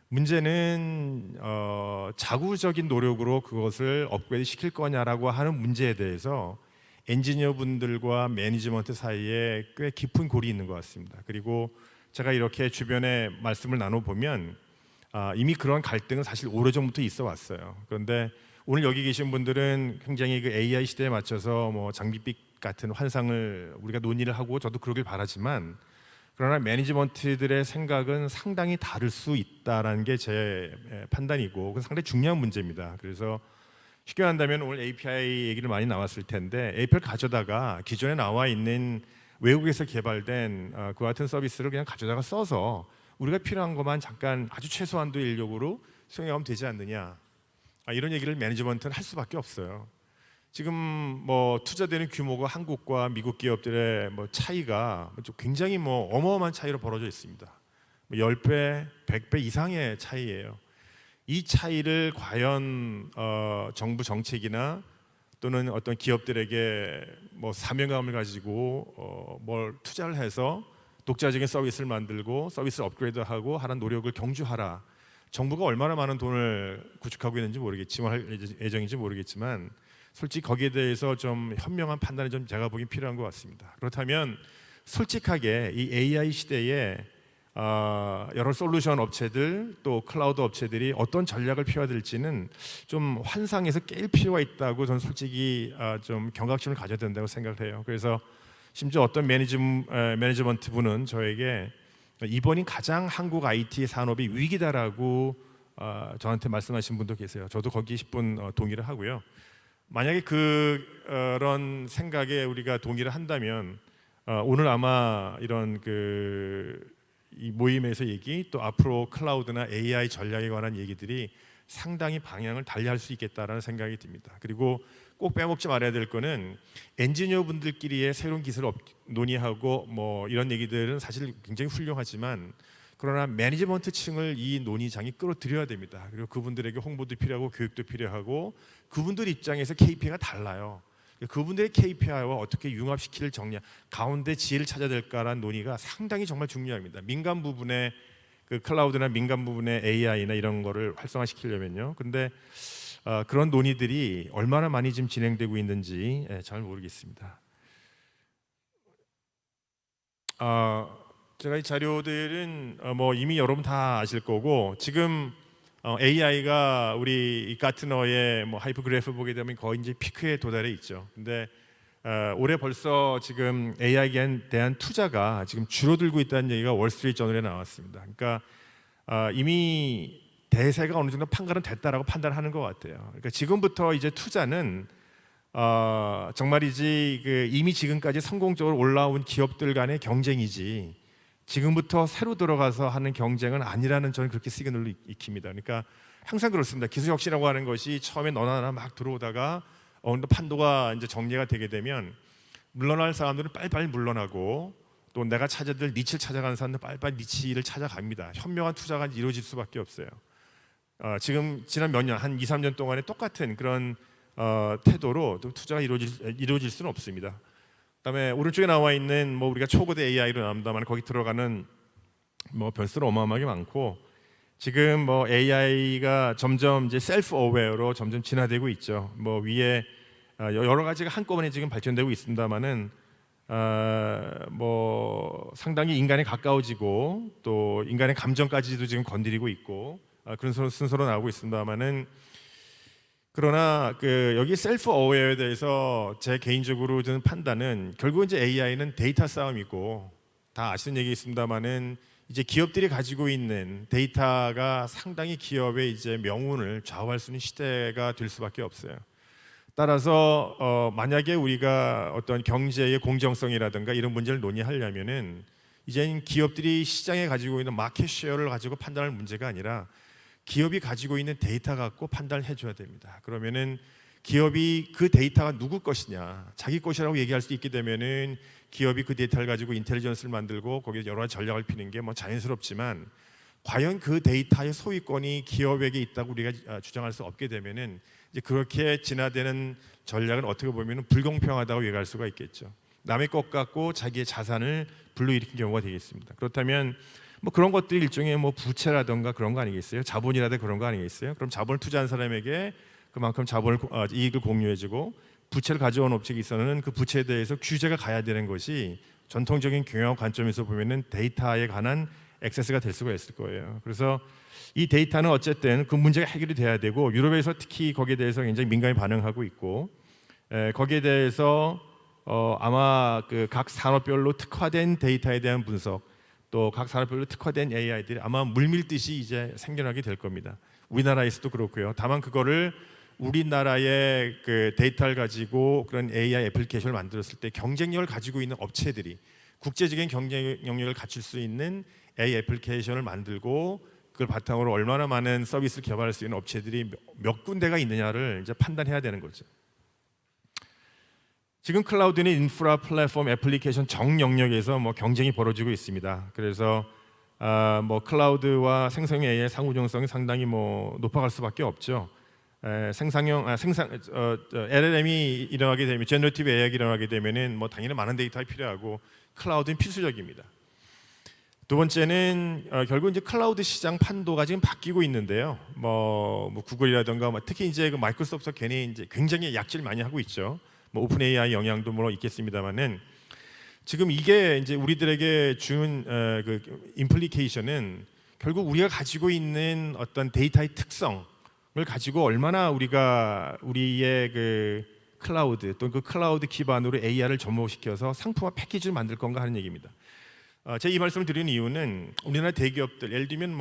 문제는 자구적인 노력으로 그것을 업그레이드 시킬 거냐라고 하는 문제에 대해서 엔지니어 분들과 매니지먼트 사이에 꽤 깊은 골이 있는 것 같습니다. 그리고 제가 이렇게 주변에 말씀을 나눠보면 이미 그런 갈등은 사실 오래전부터 있어 왔어요. 그런데 오늘 여기 계신 분들은 굉장히 AI 시대에 맞춰서 뭐 장밋빛 같은 환상을 우리가 논의를 하고 저도 그러길 바라지만, 그러나 매니지먼트들의 생각은 상당히 다를 수 있다라는 게 제 판단이고, 그건 상당히 중요한 문제입니다. 그래서 쉽게 한다면 오늘 API 얘기를 많이 나왔을 텐데, API를 가져다가 기존에 나와 있는 외국에서 개발된 그와 같은 서비스를 그냥 가져다가 써서 우리가 필요한 것만 잠깐 아주 최소한도의 인력으로 수행하면 되지 않느냐, 이런 얘기를 매니지먼트는 할 수밖에 없어요. 지금 뭐 투자되는 규모가 한국과 미국 기업들의 뭐 차이가 굉장히 뭐 어마어마한 차이로 벌어져 있습니다. 10배, 100배 이상의 차이예요. 이 차이를 과연 정부 정책이나 또는 어떤 기업들에게 뭐 사명감을 가지고 뭘 투자를 해서 독자적인 서비스를 만들고 서비스를 업그레이드하고 하는 노력을 경주하라. 정부가 얼마나 많은 돈을 구축하고 있는지 모르겠지만, 할 예정인지 모르겠지만, 솔직히 거기에 대해서 좀 현명한 판단이 좀 제가 보기엔 필요한 것 같습니다. 그렇다면 솔직하게 이 AI 시대에 여러 솔루션 업체들 또 클라우드 업체들이 어떤 전략을 펴야 될지는 좀 환상에서 깰 필요가 있다고 저는 솔직히 좀 경각심을 가져야 된다고 생각을 해요. 그래서 심지어 어떤 매니지먼트 분은 저에게 이번이 가장 한국 IT 산업이 위기다라고 저한테 말씀하신 분도 계세요. 저도 거기에 10분 동의를 하고요. 만약에 그런 생각에 우리가 동의를 한다면 오늘 아마 이런 이 모임에서 얘기, 또 앞으로 클라우드나 AI 전략에 관한 얘기들이 상당히 방향을 달리할 수 있겠다라는 생각이 듭니다. 그리고 꼭 빼먹지 말아야 될 거는 엔지니어 분들끼리의 새로운 기술을 논의하고 뭐 이런 얘기들은 사실 굉장히 훌륭하지만 그러나 매니지먼트층을 이 논의장이 끌어들여야 됩니다. 그리고 그분들에게 홍보도 필요하고 교육도 필요하고 그분들 입장에서 KPI가 달라요. 그분들의 KPI와 어떻게 융합시킬 정리, 가운데 지혜를 찾아야 될까라는 논의가 상당히 정말 중요합니다. 민간 부분에 그 클라우드나 민간 부분의 AI나 이런 거를 활성화시키려면요. 근데 그런 논의들이 얼마나 많이 지금 진행되고 있는지 잘 모르겠습니다. 제가 이 자료들은 뭐 이미 여러분 다 아실 거고 지금 AI가 우리 가트너의 뭐 하이퍼그래프 보게 되면 거의 이제 피크에 도달해 있죠. 근데 올해 벌써 지금 AI에 대한 투자가 지금 줄어들고 있다는 얘기가 월스트리트 저널에 나왔습니다. 그러니까 이미 대세가 어느 정도 판가름 됐다라고 판단하는 것 같아요. 그러니까 지금부터 이제 투자는 정말이지 그 이미 지금까지 성공적으로 올라온 기업들 간의 경쟁이지 지금부터 새로 들어가서 하는 경쟁은 아니라는 저는 그렇게 시그널을 익힙니다. 그러니까 항상 그렇습니다. 기술 혁신이라고 하는 것이 처음에 너나 나나 막 들어오다가 어느 정도 판도가 이제 정리가 되게 되면 물러날 사람들은 빨리빨리 물러나고 또 내가 찾아야 될 니치를 찾아가는 사람들은 빨리빨리 니치를 찾아갑니다. 현명한 투자가 이루어질 수밖에 없어요. 지금 지난 몇 년, 한 2, 3년 동안에 똑같은 그런 태도로 또 투자가 이루어질 수는 없습니다. 그다음에 오른쪽에 나와 있는 뭐 우리가 초거대 AI로 나옵니다만 거기 들어가는 뭐 별수로 어마어마하게 많고 지금 뭐 AI가 점점 이제 셀프 어웨어로 점점 진화되고 있죠. 뭐 위에 여러 가지가 한꺼번에 지금 발전되고 있습니다만은 뭐 상당히 인간에 가까워지고 또 인간의 감정까지도 지금 건드리고 있고 그런 순서로 나오고 있습니다만은 그러나 그 여기 셀프 어웨어에 대해서 제 개인적으로 드는 판단은 결국 이제 AI는 데이터 싸움이고 다 아시는 얘기 있습니다만은 이제 기업들이 가지고 있는 데이터가 상당히 기업의 이제 명운을 좌우할 수 있는 시대가 될 수밖에 없어요. 따라서 만약에 우리가 어떤 경제의 공정성이라든가 이런 문제를 논의하려면은 이제는 기업들이 시장에 가지고 있는 마켓 쉐어를 가지고 판단할 문제가 아니라 기업이 가지고 있는 데이터 갖고 판단을 해줘야 됩니다. 그러면은 기업이 그 데이터가 누구 것이냐, 자기 것이라고 얘기할 수 있게 되면은 기업이 그 데이터를 가지고 인텔리전스를 만들고 거기에 여러 가지 전략을 피는 게 뭐 자연스럽지만 과연 그 데이터의 소유권이 기업에게 있다고 우리가 주장할 수 없게 되면은 이제 그렇게 진화되는 전략은 어떻게 보면은 불공평하다고 얘기할 수가 있겠죠. 남의 것 갖고 자기의 자산을 불러일으킨 경우가 되겠습니다. 그렇다면 뭐 그런 것들이 일종의 뭐 부채라든가 그런 거 아니겠어요? 자본이라든가 그런 거 아니겠어요? 그럼 자본을 투자한 사람에게 그만큼 자본을 이익을 공유해주고 부채를 가져온 업체에 있어서는 그 부채에 대해서 규제가 가야 되는 것이 전통적인 경영 관점에서 보면은 데이터에 관한 액세스가 될 수가 있을 거예요. 그래서 이 데이터는 어쨌든 그 문제가 해결이 돼야 되고 유럽에서 특히 거기에 대해서 굉장히 민감히 반응하고 있고 거기에 대해서 아마 그 각 산업별로 특화된 데이터에 대한 분석 또 각 산업별로 특화된 AI들이 아마 물밀듯이 이제 생겨나게 될 겁니다. 우리나라에서도 그렇고요. 다만 그거를 우리나라의 그 데이터를 가지고 그런 AI 애플리케이션을 만들었을 때 경쟁력을 가지고 있는 업체들이 국제적인 경쟁 영역을 갖출 수 있는 AI 애플리케이션을 만들고 그걸 바탕으로 얼마나 많은 서비스를 개발할 수 있는 업체들이 몇 군데가 있느냐를 이제 판단해야 되는 거죠. 지금 클라우드는 인프라, 플랫폼, 애플리케이션 정 영역에서 뭐 경쟁이 벌어지고 있습니다. 그래서 뭐 클라우드와 생성형 AI의 상호작용성이 상당히 뭐 높아갈 수밖에 없죠. LLM이 일어나게 되면, 제너러티브 AI가 일어나게 되면은 뭐 당연히 많은 데이터가 필요하고 클라우드는 필수적입니다. 두 번째는 결국 이제 클라우드 시장 판도가 지금 바뀌고 있는데요. 뭐 구글이라든가 특히 이제 그 마이크로소프트가 괜히 이제 굉장히 약질 많이 하고 있죠. 뭐 오픈 AI 영향도 물론 있겠습니다만은 지금 이게 이제 우리들에게 준 그 임플리케이션은 결국 우리가 가지고 있는 어떤 데이터의 특성을 가지고 얼마나 우리가 우리의 그 클라우드 또는 그 클라우드 기반으로 AI를 접목시켜서 상품화 패키지를 만들 건가 하는 얘기입니다. 제가 이 말씀을 드리는 이유는 우리나라 대기업들, 예를 들면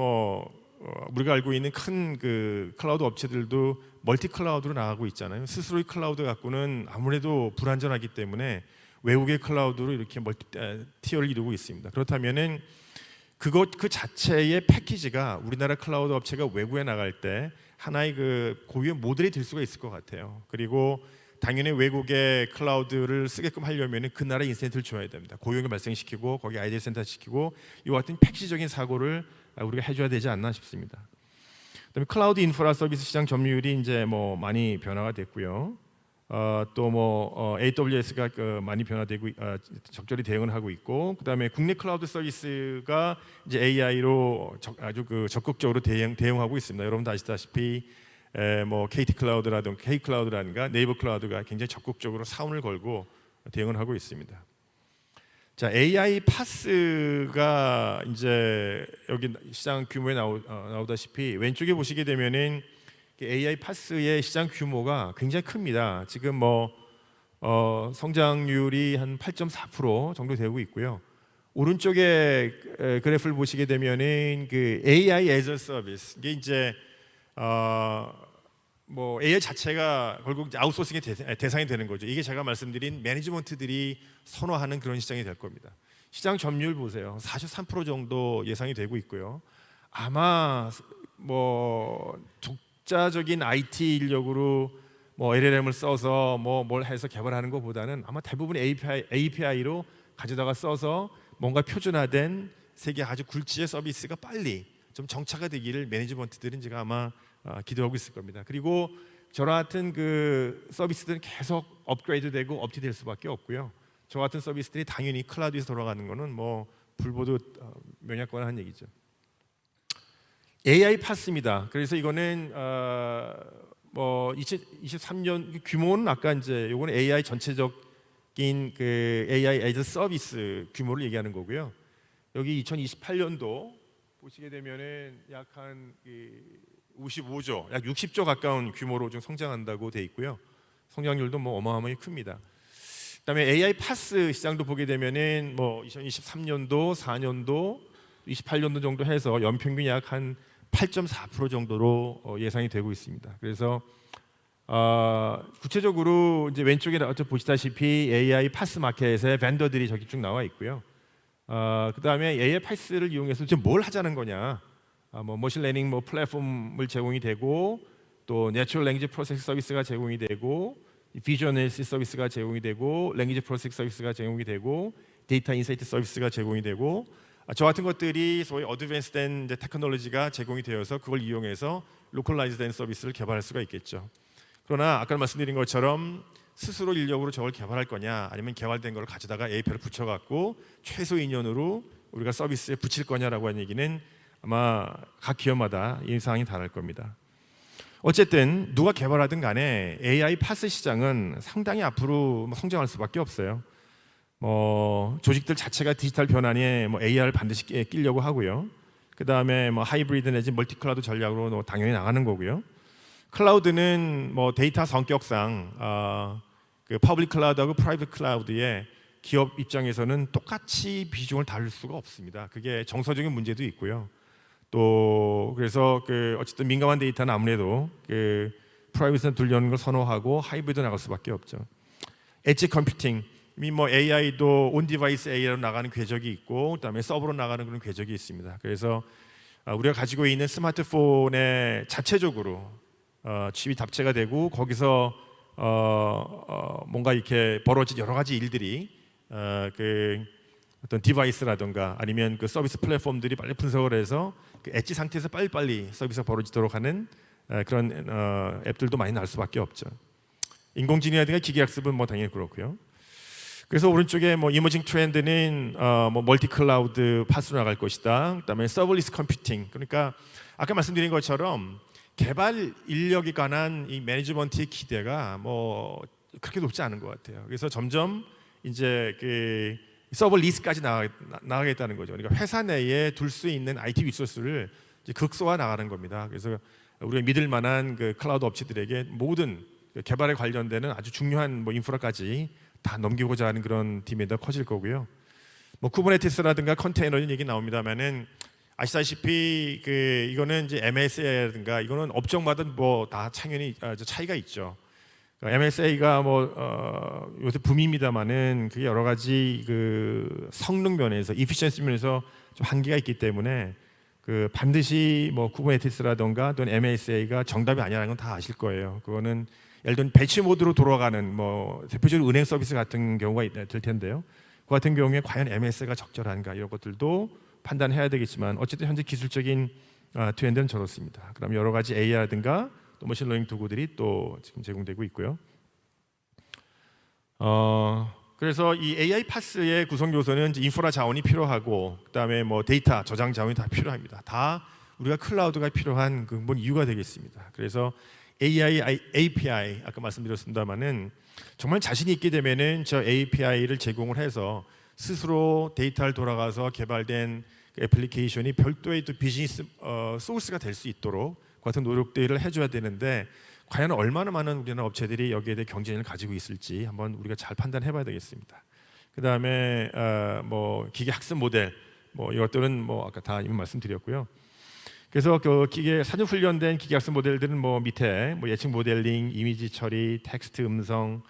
우리가 알고 있는 큰 그 클라우드 업체들도 멀티 클라우드로 나가고 있잖아요. 스스로의 클라우드 갖고는 아무래도 불안전하기 때문에 외국의 클라우드로 이렇게 멀티 티어를 이루고 있습니다. 그렇다면은 그 자체의 패키지가 우리나라 클라우드 업체가 외국에 나갈 때 하나의 그 고유의 모델이 될 수가 있을 것 같아요. 그리고 당연히 외국의 클라우드를 쓰게끔 하려면 그 나라 인센티브를 줘야 됩니다. 고용을 발생시키고 거기 아이디어 센터 시키고 이와 같은 팩시적인 사고를 우리가 해줘야 되지 않나 싶습니다. 그다음에 클라우드 인프라 서비스 시장 점유율이 이제 뭐 많이 변화가 됐고요. 또 뭐 AWS가 많이 변화되고 적절히 대응을 하고 있고, 그다음에 국내 클라우드 서비스가 이제 AI로 아주 적극적으로 대응하고 있습니다. 여러분도 아시다시피 뭐 KT 클라우드라든가 K 클라우드라든가 네이버 클라우드가 굉장히 적극적으로 사운을 걸고 대응을 하고 있습니다. 자, AI 파스가 이제 여기 시장 규모에 나오다시피 왼쪽에 보시게 되면은 AI 파스의 시장 규모가 굉장히 큽니다. 지금 뭐 성장률이 한 8.4% 정도 되고 있고요. 오른쪽에 그래프를 보시게 되면은 그 AI as a service, 이게 이제 뭐 AI 자체가 결국 아웃소싱의 대상이 되는 거죠. 이게 제가 말씀드린 매니지먼트들이 선호하는 그런 시장이 될 겁니다. 시장 점유율 보세요. 43% 정도 예상이 되고 있고요. 아마 뭐 독자적인 IT 인력으로 뭐 LLM을 써서 뭐 뭘 해서 개발하는 것보다는 아마 대부분 API로 가져다가 써서 뭔가 표준화된 세계 아주 굴지의 서비스가 빨리 좀 정착이 되기를 매니지먼트들은 제가 아마 기대하고 있을 겁니다. 그리고 저와 같은 그 서비스들은 계속 업그레이드되고 업데이트될 수밖에 없고요. 저 같은 서비스들이 당연히 클라우드에서 돌아가는 거는 뭐 불보듯 명약관한 얘기죠. AI 파스입니다. 그래서 이거는 뭐 2023년 규모는 아까 이제 요거는 AI 전체적인 그 AI as a 서비스 규모를 얘기하는 거고요. 여기 2028년도 보시게 되면은 약 한 55조, 약 60조 가까운 규모로 좀 성장한다고 돼 있고요. 성장률도 뭐 어마어마하게 큽니다. 그다음에 AI 파스 시장도 보게 되면은 뭐 2023년도, 4년도, 28년도 정도 해서 연평균 약 한 8.4% 정도로 예상이 되고 있습니다. 그래서 구체적으로 이제 왼쪽에 보시다시피 AI 파스 마켓의 벤더들이 저기 쭉 나와 있고요. 그다음에 AI 파스를 이용해서 지금 뭘 하자는 거냐? 뭐 머신러닝 뭐 플랫폼을 제공이 되고, 또 내추럴 랭귀지 프로세싱 서비스가 제공이 되고, 비주얼 애널리시스 서비스가 제공이 되고, 랭귀지 프로세싱 서비스가 제공이 되고, 데이터 인사이트 서비스가 제공이 되고, 저 같은 것들이 소위 어드밴스된 테크놀로지가 제공이 되어서 그걸 이용해서 로컬라이즈된 서비스를 개발할 수가 있겠죠. 그러나 아까 말씀드린 것처럼 스스로 인력으로 저걸 개발할 거냐, 아니면 개발된 걸 가져다가 API를 붙여갖고 최소 2년으로 우리가 서비스에 붙일 거냐라고 하는 얘기는 아마 각 기업마다 이 사항이 다를 겁니다. 어쨌든 누가 개발하든 간에 AI 파스 시장은 상당히 앞으로 성장할 수밖에 없어요. 조직들 자체가 디지털 변환에 AI를 반드시 끼려고 하고요. 그 다음에 하이브리드 내지 멀티 클라우드 전략으로 당연히 나가는 거고요. 클라우드는 데이터 성격상 그 퍼블릭 클라우드하고 프라이빗 클라우드의 기업 입장에서는 똑같이 비중을 다룰 수가 없습니다. 그게 정서적인 문제도 있고요. 또 그래서 어쨌든 민감한 데이터는 아무래도 프라이빗을 둘려는 걸 선호하고 하이브리드 나갈 수밖에 없죠. 엣지 컴퓨팅, AI도 온 디바이스 AI로 나가는 궤적이 있고, 그다음에 서버로 나가는 그런 궤적이 있습니다. 그래서 우리가 가지고 있는 스마트폰에 자체적으로 칩이 탑재가 되고, 거기서 뭔가 이렇게 벌어진 여러 가지 일들이 어떤 디바이스라든가 아니면 그 서비스 플랫폼들이 빨리 분석을 해서 그 엣지 상태에서 빨리빨리 서비스가 벌어지도록 하는 그런 앱들도 많이 나올 수밖에 없죠. 인공지능이라든가 기계학습은 당연히 그렇고요. 그래서 오른쪽에 이머징 트렌드는 멀티 클라우드 파스로 나갈 것이다. 그다음에 서버리스 컴퓨팅. 그러니까 아까 말씀드린 것처럼 개발 인력에 관한 이 매니지먼트의 기대가 그렇게 높지 않은 것 같아요. 그래서 점점 이제 그 서버 리스까지 나가겠다는 거죠. 그러니까 회사 내에 둘 수 있는 IT 리소스를 이제 극소화 나가는 겁니다. 그래서 우리가 믿을 만한 그 클라우드 업체들에게 모든 개발에 관련되는 아주 중요한 인프라까지 다 넘기고자 하는 그런 팀이 더 커질 거고요. 쿠버네티스라든가 컨테이너 이런 얘기 나옵니다만은 아시다시피 이거는 이제 MSA라든가 이거는 업종마다 다 당연히 차이가 있죠. MSA가 요새 붐입니다만은 그게 여러 가지 그 성능 면에서 이피션시 면에서 좀 한계가 있기 때문에 반드시 쿠버네티스라든가 또는 MSA가 정답이 아니라는 건 다 아실 거예요. 그거는 예를 들면 배치 모드로 돌아가는 뭐 대표적으로 은행 서비스 같은 경우가 될 텐데요. 그 같은 경우에 과연 MS가 적절한가 이런 것들도 판단해야 되겠지만 어쨌든 현재 기술적인 트렌드는 저렇습니다. 그럼 여러 가지 AI라든가 또 머신러닝 도구들이 또 지금 제공되고 있고요. 그래서 이 AI 파스의 구성 요소는 이제 인프라 자원이 필요하고 그다음에 뭐 데이터 저장 자원이 다 필요합니다. 다 우리가 클라우드가 필요한 근본 이유가 되겠습니다. 그래서 AI API 아까 말씀드렸습니다만은 정말 자신이 있게 되면은 저 API를 제공을 해서 스스로 데이터를 돌아가서 개발된 그 애플리케이션이 별도의 또 비즈니스 소스가 될 수 있도록 그 같은 노력들을 해줘야 되는데 과연 얼마나 많은 우리나라 업체들이 여기에 대해 경쟁을 가지고 있을지 한번 우리가 잘 판단해봐야 되겠습니다. 그 다음에 뭐 기계 학습 모델 뭐 이것들은 뭐 아까 다 이미 말씀드렸고요. 그래서 그 기계 사전 훈련된 기계 학습 모델들은 뭐 밑에 뭐 예측 모델링, 이미지 처리, 텍스트, 음성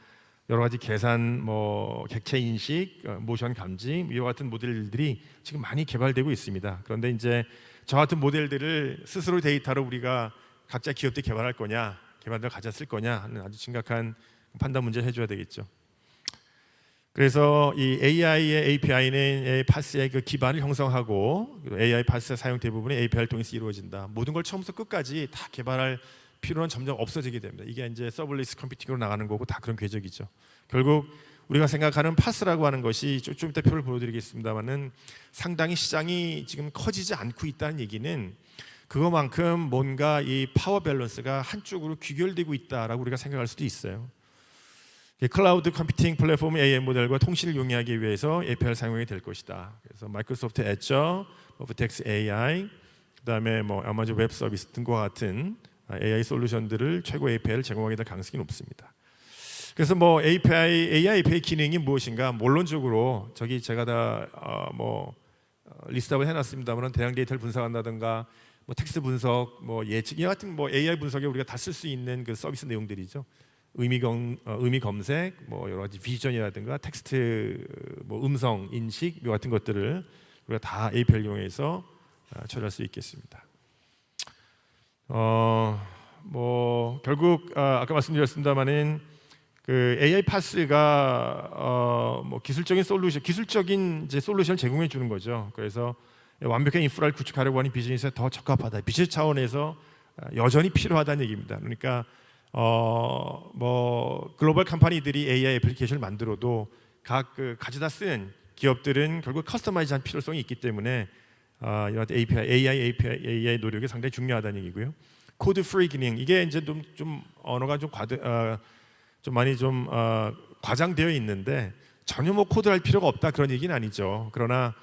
여러 가지 계산, 뭐 객체 인식, 모션 감지 이와 같은 모델들이 지금 많이 개발되고 있습니다. 그런데 이제 저 같은 모델들을 스스로 데이터로 우리가 각자 기업들이 개발할 거냐, 개발을 가져 쓸 거냐 하는 아주 심각한 판단 문제를 해줘야 되겠죠. 그래서 이 AI의 API는 파스의 그 기반을 형성하고 AI 파스 사용 대부분이 API를 통해서 이루어진다. 모든 걸 처음부터 끝까지 다 개발할 필요는 점점 없어지게 됩니다. 이게 이제 서블리스 컴퓨팅으로 나가는 거고 다 그런 궤적이죠. 결국 우리가 생각하는 파스라고 하는 것이 좀 이따 표를 보여드리겠습니다만은 상당히 시장이 지금 커지지 않고 있다는 얘기는 그거만큼 뭔가 이 파워 밸런스가 한쪽으로 귀결되고 있다라고 우리가 생각할 수도 있어요. 클라우드 컴퓨팅 플랫폼 AI 모델과 통신을 용이하기 위해서 API를 사용하게 될 것이다. 그래서 마이크로소프트 애저, 버텍스 AI, 그다음에 뭐 아마존 웹 서비스 등과 같은 AI 솔루션들을 최고 API를 제공하게 될 가능성이 높습니다. 그래서 뭐 AI API 기능이 무엇인가? 물론적으로 저기 제가 다 리스트업을 해놨습니다만 대량 데이터를 분석한다든가 뭐 텍스트 분석, 뭐 예측 이 같은 뭐 AI 분석에 우리가 다 쓸 수 있는 그 서비스 내용들이죠. 의미 검색, 뭐 여러 가지 비전이라든가 텍스트, 뭐 음성 인식 이 같은 것들을 우리가 다 API를 이용해서 처리할 수 있겠습니다. 뭐 결국 아까 말씀드렸습니다만은 그 AI 파스가 뭐 기술적인 이제 솔루션을 제공해 주는 거죠. 그래서 완벽한 인프라를 구축하려고 하는 비즈니스에 더 적합하다. 비즈니스 차원에서 여전히 필요하다는 얘기입니다. 그러니까 뭐 글로벌 컴퍼니들이 AI 애플리케이션을 만들어도 각 그 가져다 쓰는 기업들은 결국 커스터마이즈한 필요성이 있기 때문에 이런 AI 노력이 상당히 중요하다는 얘기고요. 코드 프리 기능 이게 이제 좀 언어가 좀 많이 과장되어 있는데 전혀 뭐 코드할 필요가 없다 그런 얘기는 아니죠. 그러나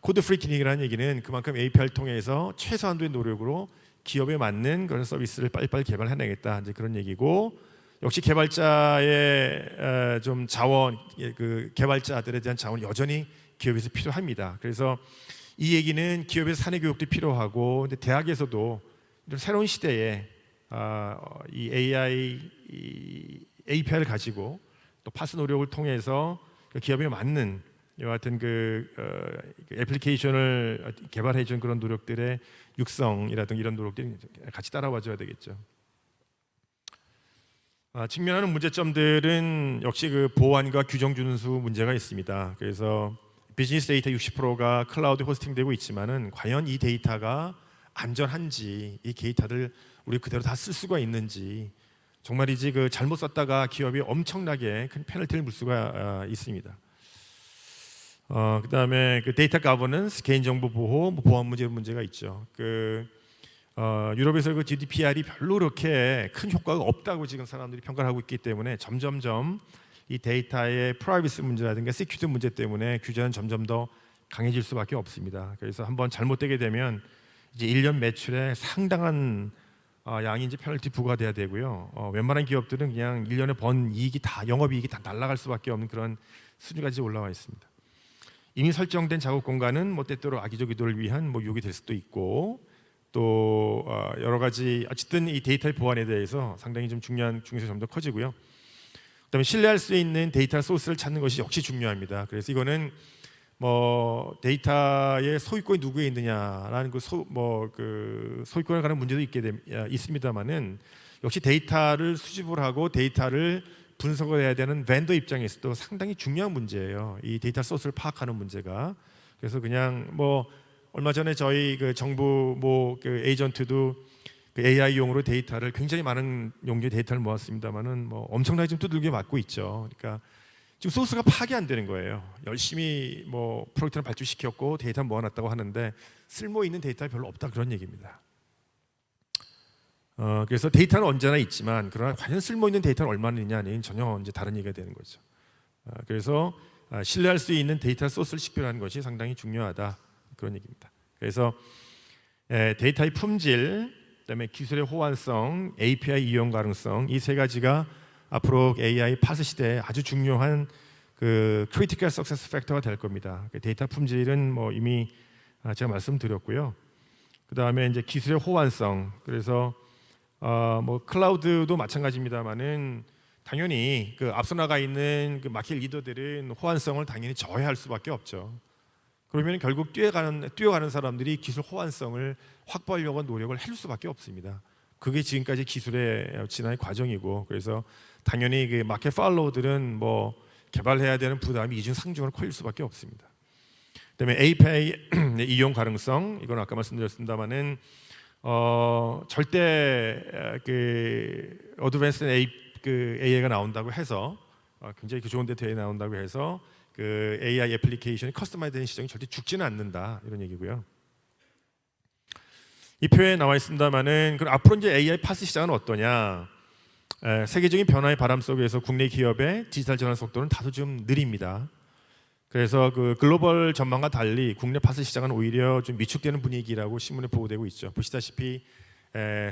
코드 프리 기능이라는 얘기는 그만큼 API를 통해서 최소한도의 노력으로 기업에 맞는 그런 서비스를 빨리빨리 개발해내겠다 이제 그런 얘기고 역시 개발자의 좀 자원 그 개발자들에 대한 자원이 여전히 기업에서 필요합니다. 그래서 이 얘기는 기업에서 사내 교육도 필요하고 근데 대학에서도 새로운 시대에 이 API를 가지고 또 파스 노력을 통해서 기업에 맞는 이와 같은 그 애플리케이션을 개발해 준 그런 노력들의 육성이라든가 이런 노력들이 같이 따라와 줘야 되겠죠. 직면하는 문제점들은 역시 그 보안과 규정 준수 문제가 있습니다. 그래서 비즈니스 데이터 60%가 클라우드 호스팅되고 있지만은 과연 이 데이터가 안전한지 이 데이터를 우리 그대로 다 쓸 수가 있는지 정말이지 그 잘못 썼다가 기업이 엄청나게 큰 페널티를 물 수가 있습니다. 그다음에 그 데이터 가버넌스, 개인정보 보호, 뭐 보안 문제가 있죠. 유럽에서 그 GDPR이 별로 그렇게 큰 효과가 없다고 지금 사람들이 평가를 하고 있기 때문에 점점점 이 데이터의 프라이버시 문제라든가 시큐리티 문제 때문에 규제는 점점 더 강해질 수밖에 없습니다. 그래서 한번 잘못되게 되면 이제 1년 매출에 상당한 양이 이제 페널티 부과돼야 되고요. 웬만한 기업들은 그냥 1년에 번 이익이 다 영업이익이 다 날아갈 수밖에 없는 그런 수준까지 올라와 있습니다. 이미 설정된 작업 공간은 뭐 때때로 악의적 의도를 위한 뭐 유혹이 될 수도 있고 또 여러 가지 어쨌든 이 데이터의 보안에 대해서 상당히 좀 중요성이 좀 더 커지고요. 그다음에 신뢰할 수 있는 데이터 소스를 찾는 것이 역시 중요합니다. 그래서 이거는 뭐 데이터의 소유권이 누구에 있느냐라는 그 소유권에 관한 문제도 있습니다만은 역시 데이터를 수집을 하고 데이터를 분석을 해야 되는 벤더 입장에서도 상당히 중요한 문제예요. 이 데이터 소스를 파악하는 문제가. 그래서 그냥 뭐 얼마 전에 저희 그 정부 그 에이전트도 그 AI용으로 데이터를 굉장히 많은 용도의 데이터를 모았습니다만은 뭐 엄청나게 좀 두들겨 맞고 있죠. 그러니까 지금 소스가 파악이 안 되는 거예요. 열심히 뭐 프로젝트를 발주시켰고 데이터 모아놨다고 하는데 쓸모 있는 데이터가 별로 없다 그런 얘기입니다. 그래서 데이터는 언제나 있지만 그러나 과연 쓸모 있는 데이터는 얼마나 있냐는 전혀 이제 다른 얘기가 되는 거죠. 그래서 신뢰할 수 있는 데이터 소스를 식별하는 것이 상당히 중요하다 그런 얘기입니다. 그래서 데이터의 품질, 그다음에 기술의 호환성, API 이용 가능성 이 세 가지가 앞으로 AI 파스 시대에 아주 중요한 그 크리티컬 석세스 팩터가 될 겁니다. 데이터 품질은 뭐 이미 제가 말씀드렸고요. 그 다음에 이제 기술의 호환성. 그래서 뭐 클라우드도 마찬가지입니다만은 당연히 그 앞서 나가 있는 그 마켓 리더들은 호환성을 당연히 저해할 수밖에 없죠. 그러면 결국 뛰어가는 사람들이 기술 호환성을 확보하려고 노력을 해줄 수밖에 없습니다. 그게 지금까지 기술의 진화의 과정이고 그래서 당연히 그 마켓 팔로우들은 뭐 개발해야 되는 부담이 이중 상중으로 커질 수밖에 없습니다. 그다음에 API 이용 가능성 이건 아까 말씀드렸습니다만은 절대 그 어드밴스드 AI가 나온다고 해서 굉장히 좋은 데이터에 나온다고 해서 그 AI 애플리케이션이 커스터마이즈된 시장이 절대 죽지는 않는다 이런 얘기고요. 이 표에 나와 있습니다만은 그럼 앞으로 이제 AI 파스 시장은 어떠냐? 세계적인 변화의 바람 속에서 국내 기업의 디지털 전환 속도는 다소 좀 느립니다. 그래서 그 글로벌 전망과 달리 국내 파스 시장은 오히려 좀 위축되는 분위기라고 신문에 보도되고 있죠. 보시다시피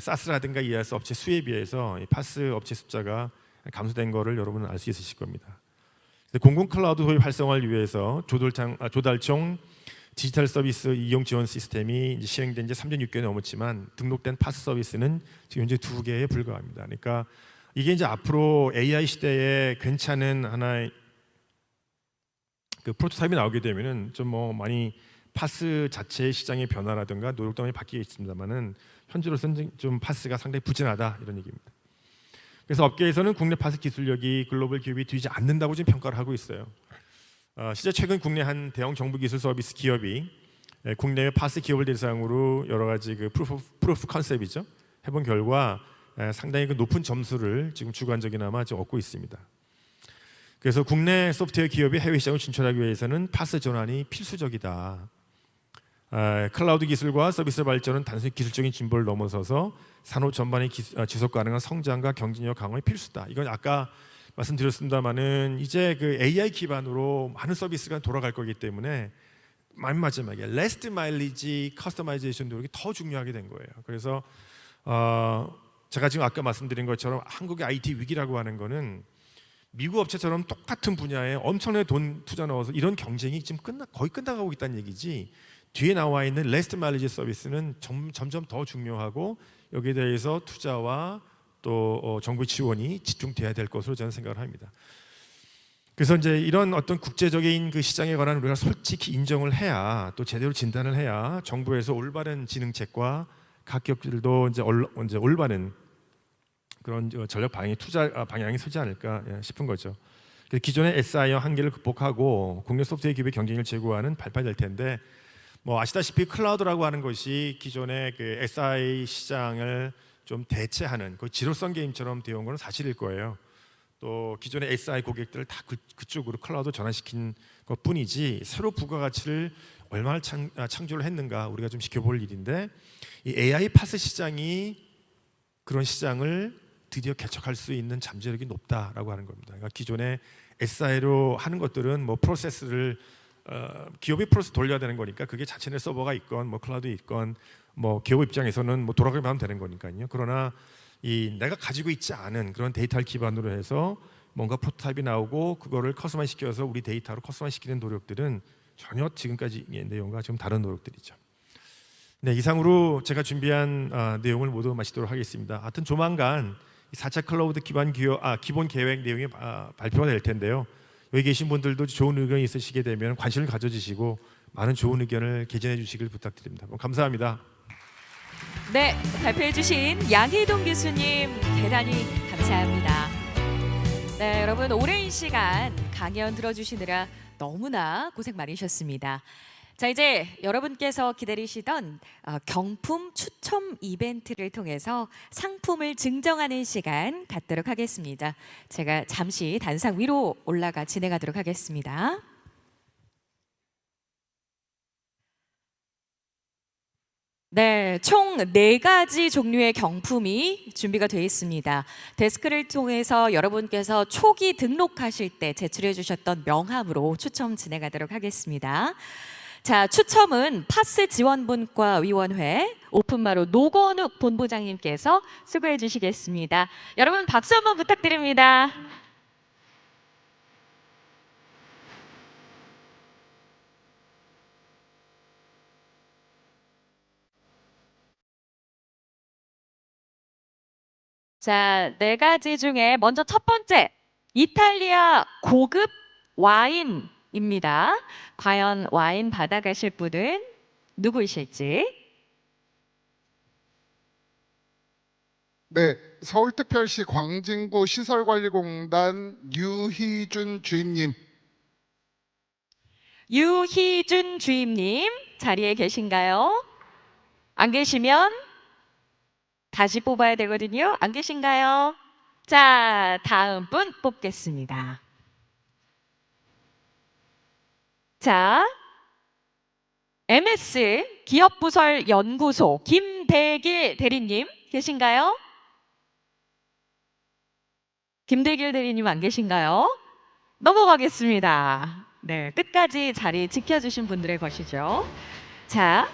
사스라든가 ERS 업체 수에 비해서 이 파스 업체 숫자가 감소된 거를 여러분은 알 수 있으실 겁니다. 공공 클라우드 소유 활성화를 위해서 조달총 디지털 서비스 이용 지원 시스템이 이제 시행된 지 3년 6개월이 넘었지만 등록된 파스 서비스는 지금 현재 2개에 불과합니다. 그러니까 이게 이제 앞으로 AI 시대에 괜찮은 하나의 그 프로토타입이 나오게 되면은 좀 뭐 많이 파스 자체의 시장의 변화라든가 노력도 많이 바뀌겠습니다만은 현재로서는 좀 파스가 상당히 부진하다 이런 얘기입니다. 그래서 업계에서는 국내 파스 기술력이 글로벌 기업이 뒤지지 않는다고 지금 평가를 하고 있어요. 실제 최근 국내 한 대형 정부 기술 서비스 기업이 국내외 파스 기업을 대상으로 여러 가지 그 프루프 컨셉이죠 해본 결과 상당히 그 높은 점수를 지금 주관적이나마 지금 얻고 있습니다. 그래서 국내 소프트웨어 기업이 해외 시장을 진출하기 위해서는 파스 전환이 필수적이다. 클라우드 기술과 서비스 발전은 단순히 기술적인 진보를 넘어서서 산업 전반의 지속 가능한 성장과 경쟁력 강화의 필수다. 이건 아까 말씀드렸습니다만은 이제 그 AI 기반으로 많은 서비스가 돌아갈 거기 때문에 맨 마지막에 레스트 마일리지 커스터마이제이션 노력이 더 중요하게 된 거예요. 그래서 제가 지금 아까 말씀드린 것처럼 한국의 IT 위기라고 하는 거는 미국 업체처럼 똑같은 분야에 엄청나게 돈 투자 넣어서 이런 경쟁이 지금 거의 끝나가고 있다는 얘기지 뒤에 나와 있는 레스트 마일리지 서비스는 점점 더 중요하고 여기에 대해서 투자와 또 정부 지원이 집중돼야 될 것으로 저는 생각을 합니다. 그래서 이제 이런 어떤 국제적인 그 시장에 관한 우리가 솔직히 인정을 해야 또 제대로 진단을 해야 정부에서 올바른 진흥책과 각 기업들도 이제 올바른 그런 전략 방향이 서지 않을까 싶은 거죠. 기존의 SI와 한계를 극복하고 국내 소프트웨어 기업의 경쟁을 제고하는 발판이 될 텐데 뭐 아시다시피 클라우드라고 하는 것이 기존의 그 SI 시장을 좀 대체하는 그 지로성 게임처럼 되어 온 건 사실일 거예요. 또 기존의 SI 고객들을 다 그쪽으로 클라우드 전환시킨 것뿐이지 새로 부가가치를 얼마나 창조를 했는가 우리가 좀 지켜볼 일인데 이 AI 파스 시장이 그런 시장을 드디어 개척할 수 있는 잠재력이 높다라고 하는 겁니다. 그러니까 기존의 SI로 하는 것들은 뭐 프로세스를 기업이 프로세스 돌려야 되는 거니까 그게 자체 내 서버가 있건 뭐 클라우드에 있건 뭐 기업 입장에서는 뭐 돌아가기만 하면 되는 거니까요. 그러나 이 내가 가지고 있지 않은 그런 데이터를 기반으로 해서 뭔가 프로토타입이 나오고 그거를 커스터마이즈 시켜서 우리 데이터로 커스터마이즈 시키는 노력들은 전혀 지금까지 내용과 좀 다른 노력들이죠. 네, 이상으로 제가 준비한 내용을 모두 마치도록 하겠습니다. 하여튼 조만간 4차 클라우드 기본 계획 내용이 발표가 될 텐데요. 여기 계신 분들도 좋은 의견이 있으시게 되면 관심을 가져주시고 많은 좋은 의견을 개진해 주시길 부탁드립니다. 감사합니다. 네, 발표해주신 양희동 교수님 대단히 감사합니다. 네, 여러분 오랜 시간 강연 들어주시느라 너무나 고생 많으셨습니다. 자, 이제 여러분께서 기다리시던 경품 추첨 이벤트를 통해서 상품을 증정하는 시간 갖도록 하겠습니다. 제가 잠시 단상 위로 올라가 진행하도록 하겠습니다. 네, 총 4가지 종류의 경품이 준비가 되어 있습니다. 데스크를 통해서 여러분께서 초기 등록하실 때 제출해 주셨던 명함으로 추첨 진행하도록 하겠습니다. 자, 추첨은 파스 지원분과 위원회 오픈마루 노건욱 본부장님께서 수고해 주시겠습니다. 여러분 박수 한번 부탁드립니다. 자, 4가지 중에 먼저 첫 번째, 이탈리아 고급 와인입니다. 과연 와인 받아가실 분은 누구이실지? 네, 서울특별시 광진구 시설관리공단 유희준 주임님. 유희준 주임님 자리에 계신가요? 안 계시면 다시 뽑아야 되거든요. 안 계신가요? 자, 다음 분 뽑겠습니다. 자, MS 기업부설연구소 김대길 대리님 계신가요? 김대길 대리님 안 계신가요? 넘어가겠습니다. 네, 끝까지 자리 지켜주신 분들의 것이죠. 자,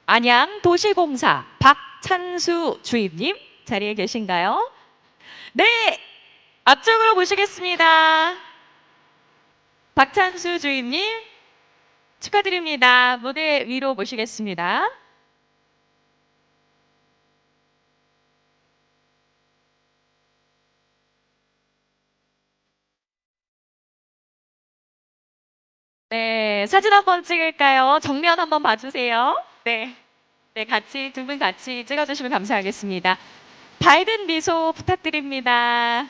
안양도시공사 박찬수 주임님 자리에 계신가요? 네, 앞쪽으로 모시겠습니다. 박찬수 주임님 축하드립니다. 무대 위로 모시겠습니다. 네, 사진 한번 찍을까요? 정면 한번 봐주세요. 네, 네, 같이 두 분 같이 찍어주시면 감사하겠습니다. 밝은 미소 부탁드립니다.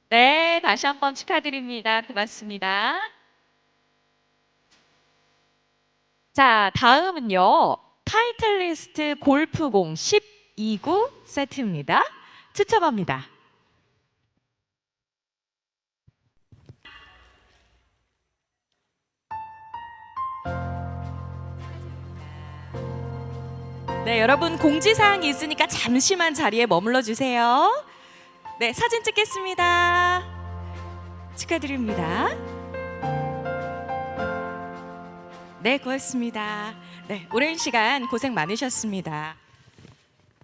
네, 다시 한번 축하드립니다. 고맙습니다. 자, 다음은요. 타이틀리스트 골프공 12구 세트입니다. 추첨합니다. 네, 여러분 공지사항이 있으니까 잠시만 자리에 머물러 주세요. 네, 사진 찍겠습니다. 축하드립니다. 네, 고맙습니다. 네, 오랜 시간 고생 많으셨습니다.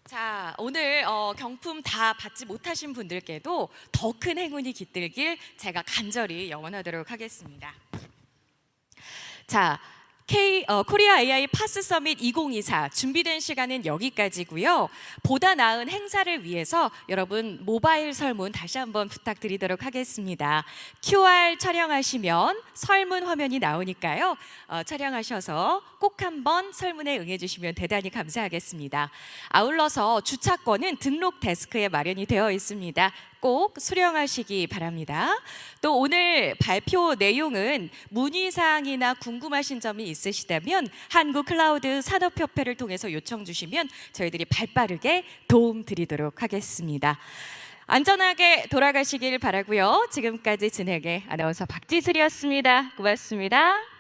자, 오늘 경품 다 받지 못하신 분들께도 더 큰 행운이 깃들길 제가 간절히 영원하도록 하겠습니다. 자, 코리아 AI 파스 서밋 2024 준비된 시간은 여기까지고요. 보다 나은 행사를 위해서 여러분 모바일 설문 다시 한번 부탁드리도록 하겠습니다. QR 촬영하시면 설문 화면이 나오니까요. 촬영하셔서 꼭 한번 설문에 응해 주시면 대단히 감사하겠습니다. 아울러서 주차권은 등록 데스크에 마련이 되어 있습니다. 꼭 수령하시기 바랍니다. 또 오늘 발표 내용은 문의사항이나 궁금하신 점이 있으시다면 한국클라우드 산업협회를 통해서 요청 주시면 저희들이 발빠르게 도움 드리도록 하겠습니다. 안전하게 돌아가시길 바라고요. 지금까지 진행의 아나운서 박지슬이었습니다. 고맙습니다.